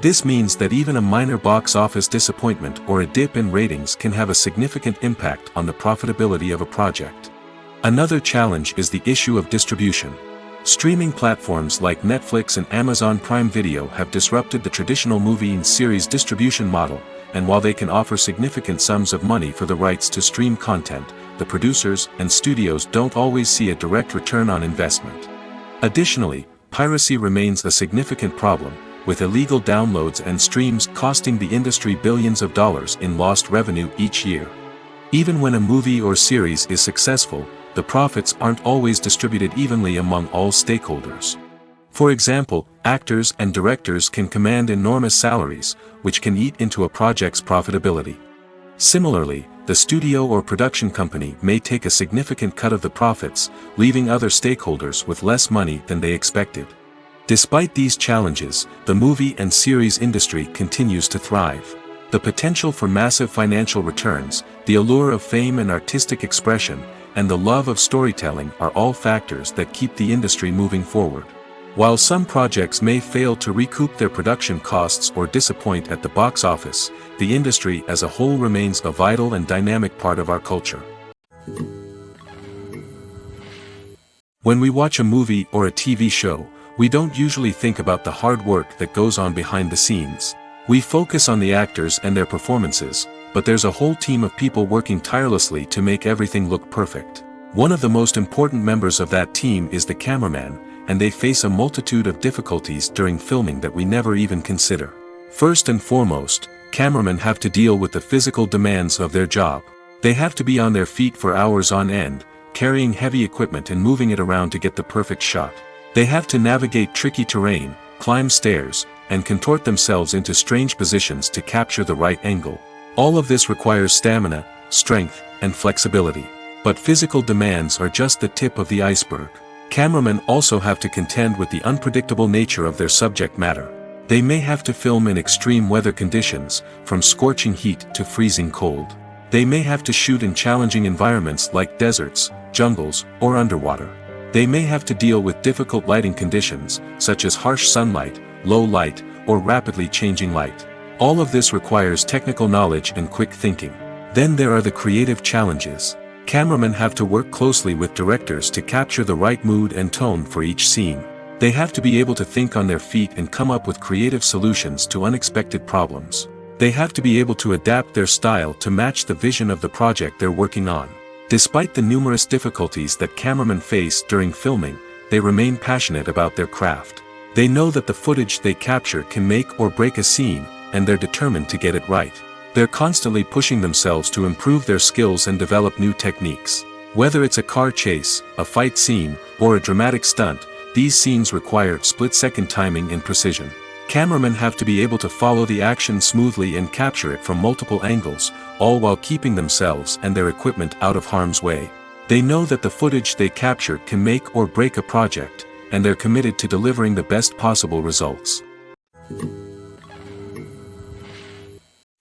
S1: This means that even a minor box office disappointment or a dip in ratings can have a significant impact on the profitability of a project. Another challenge is the issue of distribution. Streaming platforms like Netflix and Amazon Prime Video have disrupted the traditional movie and series distribution model, and while they can offer significant sums of money for the rights to stream content, the producers and studios don't always see a direct return on investment. Additionally, piracy remains a significant problem, with illegal downloads and streams costing the industry billions of dollars in lost revenue each year. Even when a movie or series is successful, the profits aren't always distributed evenly among all stakeholders. For example, actors and directors can command enormous salaries, which can eat into a project's profitability. Similarly, the studio or production company may take a significant cut of the profits, leaving other stakeholders with less money than they expected. Despite these challenges, the movie and series industry continues to thrive. The potential for massive financial returns, the allure of fame and artistic expression, and the love of storytelling are all factors that keep the industry moving forward. While some projects may fail to recoup their production costs or disappoint at the box office, the industry as a whole remains a vital and dynamic part of our culture. When we watch a movie or a TV show, we don't usually think about the hard work that goes on behind the scenes. We focus on the actors and their performances, but there's a whole team of people working tirelessly to make everything look perfect. One of the most important members of that team is the cameraman, and they face a multitude of difficulties during filming that we never even consider. First and foremost, cameramen have to deal with the physical demands of their job. They have to be on their feet for hours on end, carrying heavy equipment and moving it around to get the perfect shot. They have to navigate tricky terrain, climb stairs, and contort themselves into strange positions to capture the right angle. All of this requires stamina, strength, and flexibility. But physical demands are just the tip of the iceberg. Cameramen also have to contend with the unpredictable nature of their subject matter. They may have to film in extreme weather conditions, from scorching heat to freezing cold. They may have to shoot in challenging environments like deserts, jungles, or underwater. They may have to deal with difficult lighting conditions, such as harsh sunlight, low light, or rapidly changing light. All of this requires technical knowledge and quick thinking. Then there are the creative challenges. Cameramen have to work closely with directors to capture the right mood and tone for each scene. They have to be able to think on their feet and come up with creative solutions to unexpected problems. They have to be able to adapt their style to match the vision of the project they're working on. Despite the numerous difficulties that cameramen face during filming, they remain passionate about their craft. They know that the footage they capture can make or break a scene, and they're determined to get it right. They're constantly pushing themselves to improve their skills and develop new techniques. Whether it's a car chase, a fight scene, or a dramatic stunt, these scenes require split-second timing and precision. Cameramen have to be able to follow the action smoothly and capture it from multiple angles, all while keeping themselves and their equipment out of harm's way. They know that the footage they capture can make or break a project, and they're committed to delivering the best possible results.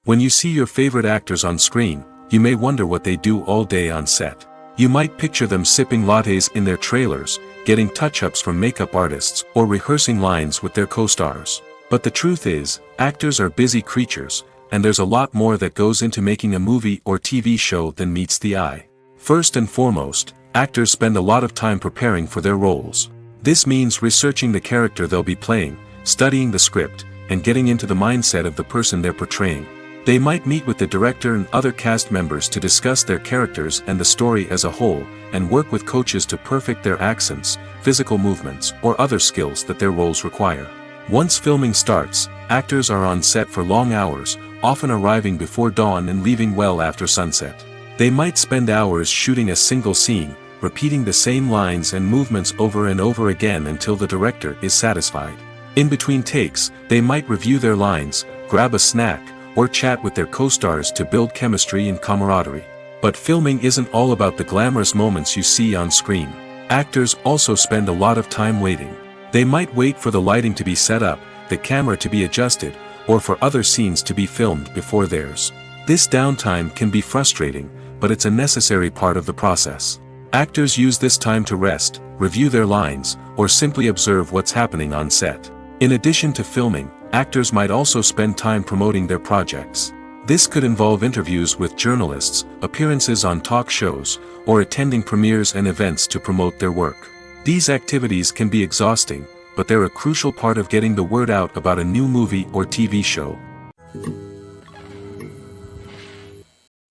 S1: When you see your favorite actors on screen, you may wonder what they do all day on set. You might picture them sipping lattes in their trailers, getting touch-ups from makeup artists, or rehearsing lines with their co-stars. But the truth is, actors are busy creatures, and there's a lot more that goes into making a movie or TV show than meets the eye. First and foremost, actors spend a lot of time preparing for their roles. This means researching the character they'll be playing, studying the script, and getting into the mindset of the person they're portraying. They might meet with the director and other cast members to discuss their characters and the story as a whole, and work with coaches to perfect their accents, physical movements, or other skills that their roles require. Once filming starts, actors are on set for long hours, often arriving before dawn and leaving well after sunset. They might spend hours shooting a single scene, repeating the same lines and movements over and over again until the director is satisfied. In between takes, they might review their lines, grab a snack, or chat with their co-stars to build chemistry and camaraderie. But filming isn't all about the glamorous moments you see on screen. Actors also spend a lot of time waiting. They might wait for the lighting to be set up, the camera to be adjusted, or for other scenes to be filmed before theirs. This downtime can be frustrating, but it's a necessary part of the process. Actors use this time to rest, review their lines, or simply observe what's happening on set. In addition to filming, actors might also spend time promoting their projects. This could involve interviews with journalists, appearances on talk shows, or attending premieres and events to promote their work. These activities can be exhausting, but they're a crucial part of getting the word out about a new movie or TV show.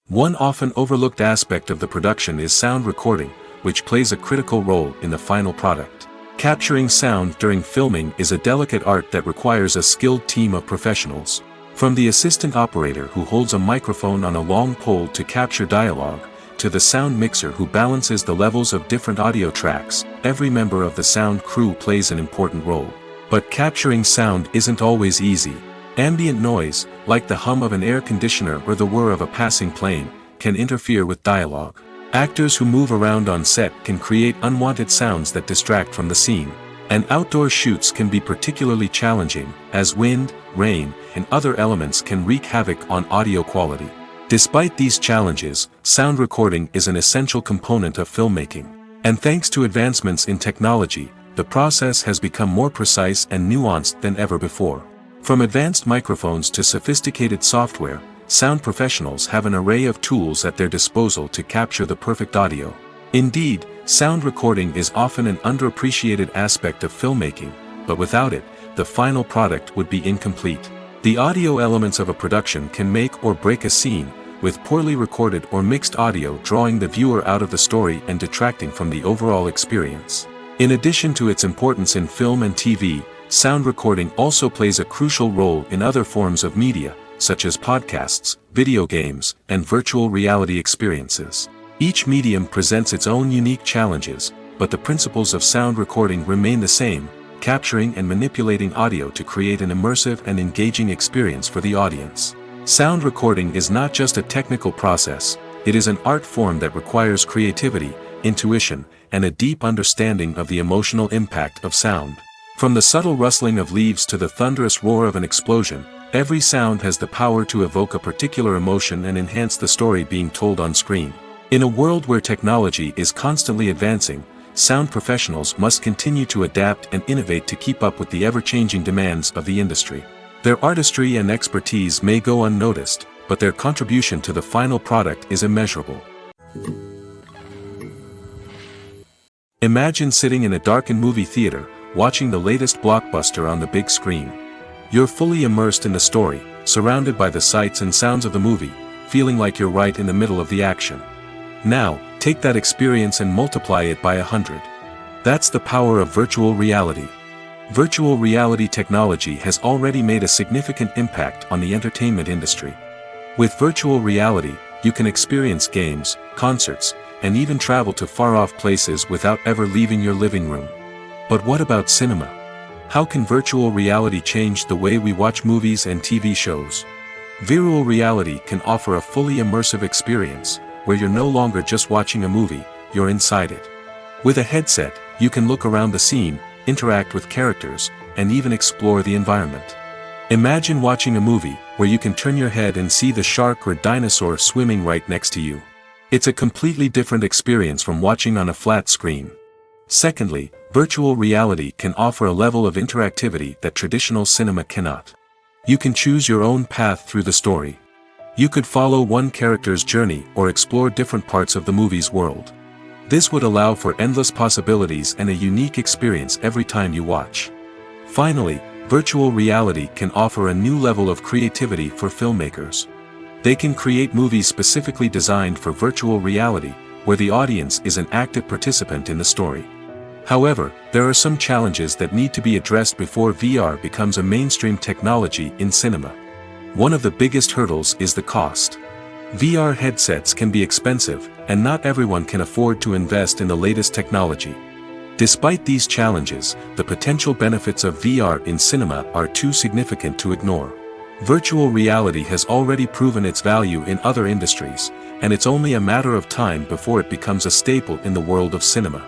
S1: One often overlooked aspect of the production is sound recording, which plays a critical role in the final product. Capturing sound during filming is a delicate art that requires a skilled team of professionals. From the assistant operator who holds a microphone on a long pole to capture dialogue, to the sound mixer who balances the levels of different audio tracks, every member of the sound crew plays an important role. But capturing sound isn't always easy. Ambient noise, like the hum of an air conditioner or the whir of a passing plane, can interfere with dialogue. Actors who move around on set can create unwanted sounds that distract from the scene. And outdoor shoots can be particularly challenging, as wind, rain, and other elements can wreak havoc on audio quality. Despite these challenges, sound recording is an essential component of filmmaking. And thanks to advancements in technology, the process has become more precise and nuanced than ever before. From advanced microphones to sophisticated software, sound professionals have an array of tools at their disposal to capture the perfect audio. Indeed, sound recording is often an underappreciated aspect of filmmaking, but without it, the final product would be incomplete. The audio elements of a production can make or break a scene, with poorly recorded or mixed audio drawing the viewer out of the story and detracting from the overall experience. In addition to its importance in film and TV, sound recording also plays a crucial role in other forms of media, such as podcasts, video games, and virtual reality experiences. Each medium presents its own unique challenges, but the principles of sound recording remain the same, capturing and manipulating audio to create an immersive and engaging experience for the audience. Sound recording is not just a technical process, it is an art form that requires creativity, intuition, and a deep understanding of the emotional impact of sound. From the subtle rustling of leaves to the thunderous roar of an explosion, every sound has the power to evoke a particular emotion and enhance the story being told on screen. In a world where technology is constantly advancing, sound professionals must continue to adapt and innovate to keep up with the ever-changing demands of the industry. Their artistry and expertise may go unnoticed, but their contribution to the final product is immeasurable. Imagine sitting in a darkened movie theater, watching the latest blockbuster on the big screen. You're fully immersed in the story, surrounded by the sights and sounds of the movie, feeling like you're right in the middle of the action. Now, take that experience and multiply it by 100. That's the power of virtual reality. Virtual reality technology has already made a significant impact on the entertainment industry. With virtual reality, you can experience games, concerts, and even travel to far-off places without ever leaving your living room. But what about cinema? How can virtual reality change the way we watch movies and TV shows? Virtual reality can offer a fully immersive experience, where you're no longer just watching a movie, you're inside it. With a headset, you can look around the scene, interact with characters, and even explore the environment. Imagine watching a movie where you can turn your head and see the shark or dinosaur swimming right next to you. It's a completely different experience from watching on a flat screen. Secondly, virtual reality can offer a level of interactivity that traditional cinema cannot. You can choose your own path through the story. You could follow one character's journey or explore different parts of the movie's world. This would allow for endless possibilities and a unique experience every time you watch. Finally, virtual reality can offer a new level of creativity for filmmakers. They can create movies specifically designed for virtual reality, where the audience is an active participant in the story. However, there are some challenges that need to be addressed before VR becomes a mainstream technology in cinema. One of the biggest hurdles is the cost. VR headsets can be expensive, and not everyone can afford to invest in the latest technology. Despite these challenges, the potential benefits of VR in cinema are too significant to ignore. Virtual reality has already proven its value in other industries, and it's only a matter of time before it becomes a staple in the world of cinema.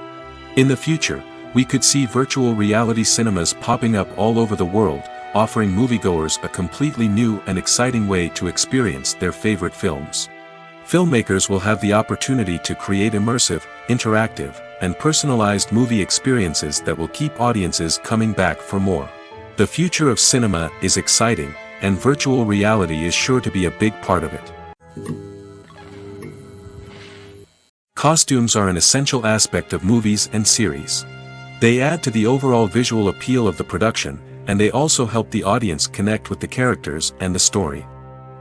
S1: In the future, we could see virtual reality cinemas popping up all over the world, offering moviegoers a completely new and exciting way to experience their favorite films. Filmmakers will have the opportunity to create immersive, interactive, and personalized movie experiences that will keep audiences coming back for more. The future of cinema is exciting, and virtual reality is sure to be a big part of it. Costumes are an essential aspect of movies and series. They add to the overall visual appeal of the production, and they also help the audience connect with the characters and the story.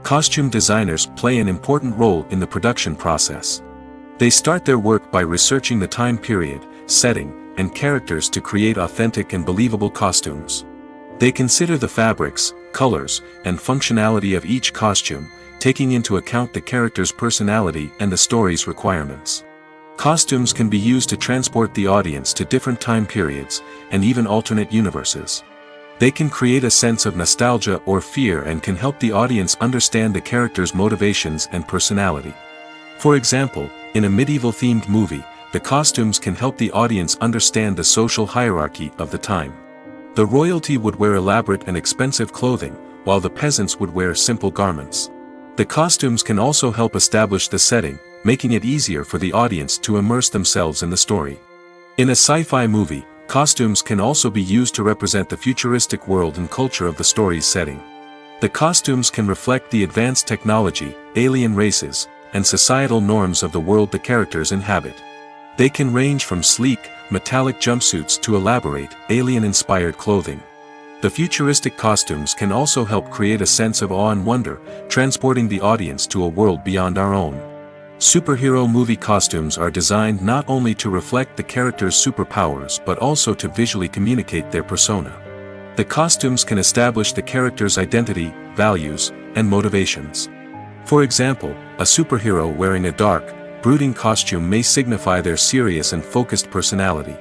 S1: Costume designers play an important role in the production process. They start their work by researching the time period, setting, and characters to create authentic and believable costumes. They consider the fabrics, colors, and functionality of each costume, taking into account the character's personality and the story's requirements. Costumes can be used to transport the audience to different time periods, and even alternate universes. They can create a sense of nostalgia or fear and can help the audience understand the character's motivations and personality. For example, in a medieval-themed movie, the costumes can help the audience understand the social hierarchy of the time. The royalty would wear elaborate and expensive clothing, while the peasants would wear simple garments. The costumes can also help establish the setting, making it easier for the audience to immerse themselves in the story. In a sci-fi movie, costumes can also be used to represent the futuristic world and culture of the story's setting. The costumes can reflect the advanced technology, alien races, and societal norms of the world the characters inhabit. They can range from sleek, metallic jumpsuits to elaborate, alien-inspired clothing. The futuristic costumes can also help create a sense of awe and wonder, transporting the audience to a world beyond our own. Superhero movie costumes are designed not only to reflect the character's superpowers but also to visually communicate their persona. The costumes can establish the character's identity, values, and motivations. For example, a superhero wearing a dark, brooding costume may signify their serious and focused personality.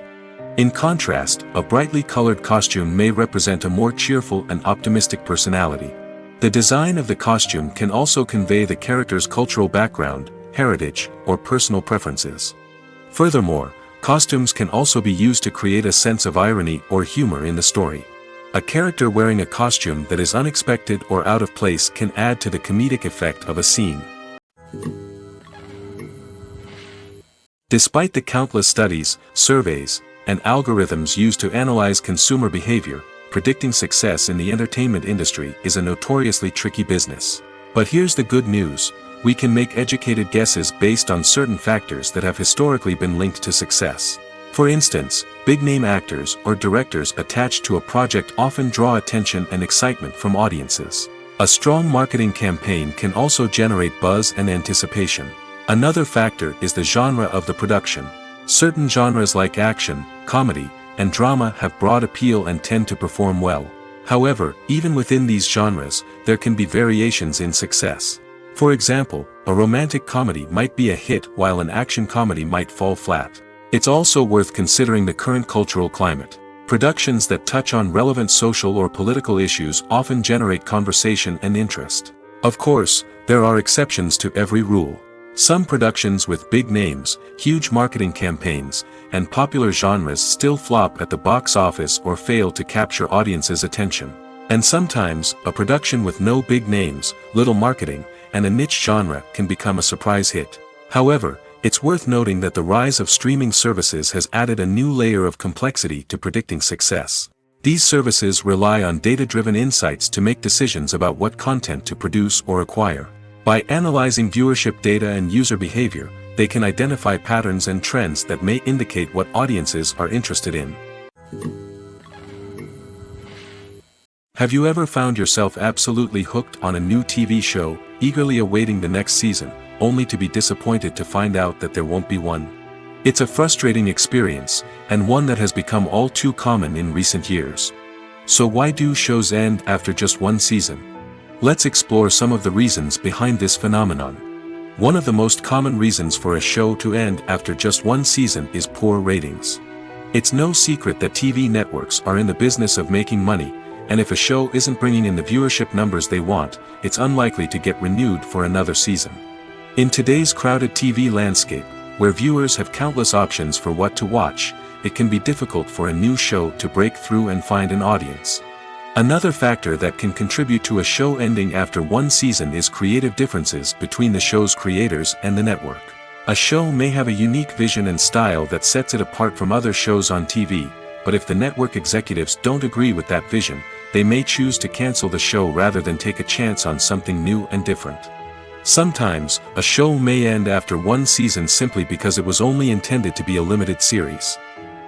S1: In contrast, a brightly colored costume may represent a more cheerful and optimistic personality. The design of the costume can also convey the character's cultural background, heritage, or personal preferences. Furthermore, costumes can also be used to create a sense of irony or humor in the story. A character wearing a costume that is unexpected or out of place can add to the comedic effect of a scene. Despite the countless studies, surveys, and algorithms used to analyze consumer behavior, predicting success in the entertainment industry is a notoriously tricky business. But here's the good news. We can make educated guesses based on certain factors that have historically been linked to success. For instance, big-name actors or directors attached to a project often draw attention and excitement from audiences. A strong marketing campaign can also generate buzz and anticipation. Another factor is the genre of the production. Certain genres like action, comedy, and drama have broad appeal and tend to perform well. However, even within these genres, there can be variations in success. For example, a romantic comedy might be a hit while an action comedy might fall flat. It's also worth considering the current cultural climate. Productions that touch on relevant social or political issues often generate conversation and interest. Of course, there are exceptions to every rule. Some productions with big names, huge marketing campaigns, and popular genres still flop at the box office or fail to capture audiences' attention. And sometimes, a production with no big names, little marketing, and a niche genre can become a surprise hit. However, it's worth noting that the rise of streaming services has added a new layer of complexity to predicting success. These services rely on data-driven insights to make decisions about what content to produce or acquire. By analyzing viewership data and user behavior, they can identify patterns and trends that may indicate what audiences are interested in. Have you ever found yourself absolutely hooked on a new TV show, eagerly awaiting the next season, only to be disappointed to find out that there won't be one? It's a frustrating experience, and one that has become all too common in recent years. So why do shows end after just one season? Let's explore some of the reasons behind this phenomenon. One of the most common reasons for a show to end after just one season is poor ratings. It's no secret that TV networks are in the business of making money, and if a show isn't bringing in the viewership numbers they want, it's unlikely to get renewed for another season. In today's crowded TV landscape, where viewers have countless options for what to watch, it can be difficult for a new show to break through and find an audience. Another factor that can contribute to a show ending after one season is creative differences between the show's creators and the network. A show may have a unique vision and style that sets it apart from other shows on TV, but if the network executives don't agree with that vision, they may choose to cancel the show rather than take a chance on something new and different. Sometimes, a show may end after one season simply because it was only intended to be a limited series.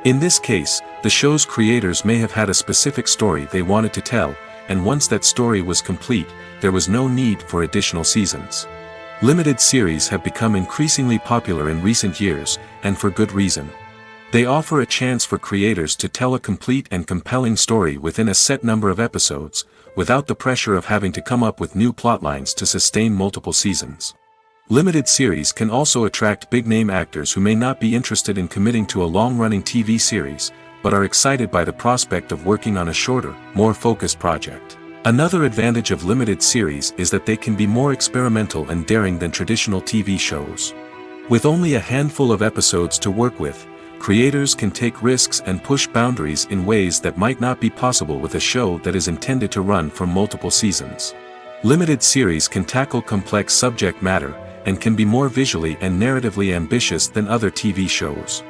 S1: In this case, the show's creators may have had a specific story they wanted to tell, and once that story was complete, there was no need for additional seasons. Limited series have become increasingly popular in recent years, and for good reason. They offer a chance for creators to tell a complete and compelling story within a set number of episodes, without the pressure of having to come up with new plotlines to sustain multiple seasons. Limited series can also attract big-name actors who may not be interested in committing to a long-running TV series, but are excited by the prospect of working on a shorter, more focused project. Another advantage of limited series is that they can be more experimental and daring than traditional TV shows. With only a handful of episodes to work with, creators can take risks and push boundaries in ways that might not be possible with a show that is intended to run for multiple seasons. Limited series can tackle complex subject matter, and can be more visually and narratively ambitious than other TV shows.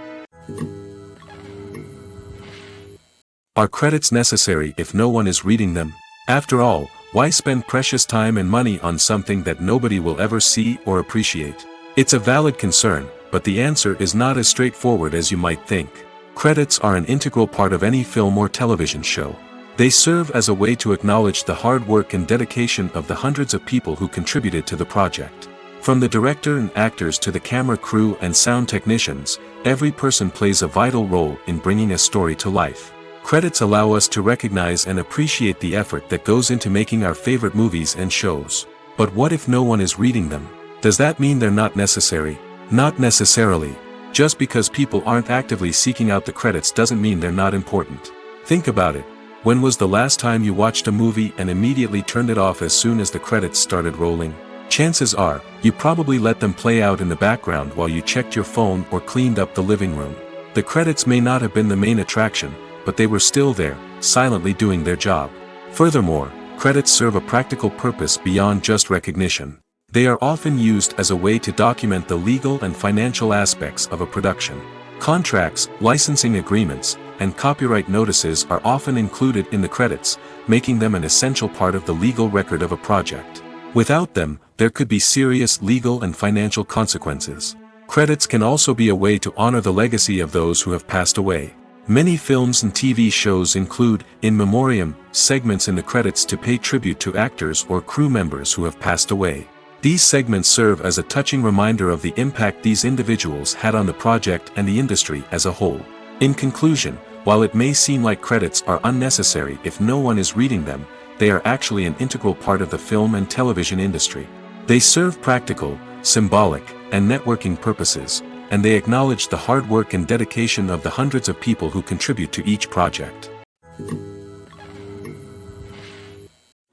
S1: Are credits necessary if no one is reading them? After all, why spend precious time and money on something that nobody will ever see or appreciate? It's a valid concern, but the answer is not as straightforward as you might think. Credits are an integral part of any film or television show. They serve as a way to acknowledge the hard work and dedication of the hundreds of people who contributed to the project. From the director and actors to the camera crew and sound technicians, every person plays a vital role in bringing a story to life. Credits allow us to recognize and appreciate the effort that goes into making our favorite movies and shows. But what if no one is reading them? Does that mean they're not necessary? Not necessarily. Just because people aren't actively seeking out the credits doesn't mean they're not important. Think about it. When was the last time you watched a movie and immediately turned it off as soon as the credits started rolling? Chances are, you probably let them play out in the background while you checked your phone or cleaned up the living room. The credits may not have been the main attraction, but they were still there, silently doing their job. Furthermore, credits serve a practical purpose beyond just recognition. They are often used as a way to document the legal and financial aspects of a production. Contracts, licensing agreements, and copyright notices are often included in the credits, making them an essential part of the legal record of a project. Without them, there could be serious legal and financial consequences. Credits can also be a way to honor the legacy of those who have passed away. Many films and TV shows include, in memoriam, segments in the credits to pay tribute to actors or crew members who have passed away. These segments serve as a touching reminder of the impact these individuals had on the project and the industry as a whole. In conclusion, while it may seem like credits are unnecessary if no one is reading them, they are actually an integral part of the film and television industry. They serve practical, symbolic, and networking purposes, and they acknowledge the hard work and dedication of the hundreds of people who contribute to each project.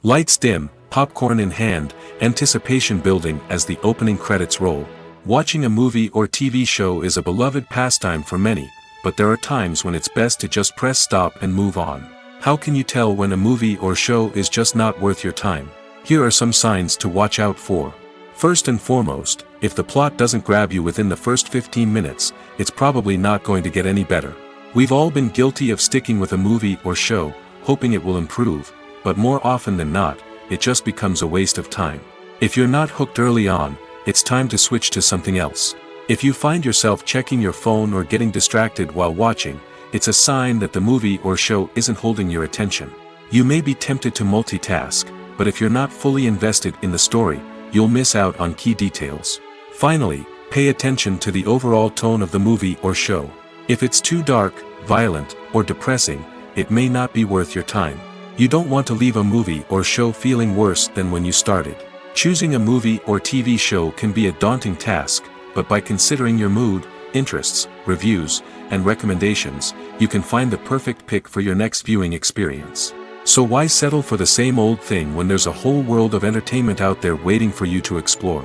S1: Lights dim, popcorn in hand, anticipation building as the opening credits roll. Watching a movie or TV show is a beloved pastime for many, but there are times when it's best to just press stop and move on. How can you tell when a movie or show is just not worth your time? Here are some signs to watch out for. First and foremost, if the plot doesn't grab you within the first 15 minutes, it's probably not going to get any better. We've all been guilty of sticking with a movie or show, hoping it will improve, but more often than not, it just becomes a waste of time. If you're not hooked early on, it's time to switch to something else. If you find yourself checking your phone or getting distracted while watching, it's a sign that the movie or show isn't holding your attention. You may be tempted to multitask, but if you're not fully invested in the story, you'll miss out on key details. Finally, pay attention to the overall tone of the movie or show. If it's too dark, violent, or depressing, it may not be worth your time. You don't want to leave a movie or show feeling worse than when you started. Choosing a movie or TV show can be a daunting task, but by considering your mood, interests, reviews, and recommendations, you can find the perfect pick for your next viewing experience. So why settle for the same old thing when there's a whole world of entertainment out there waiting for you to explore?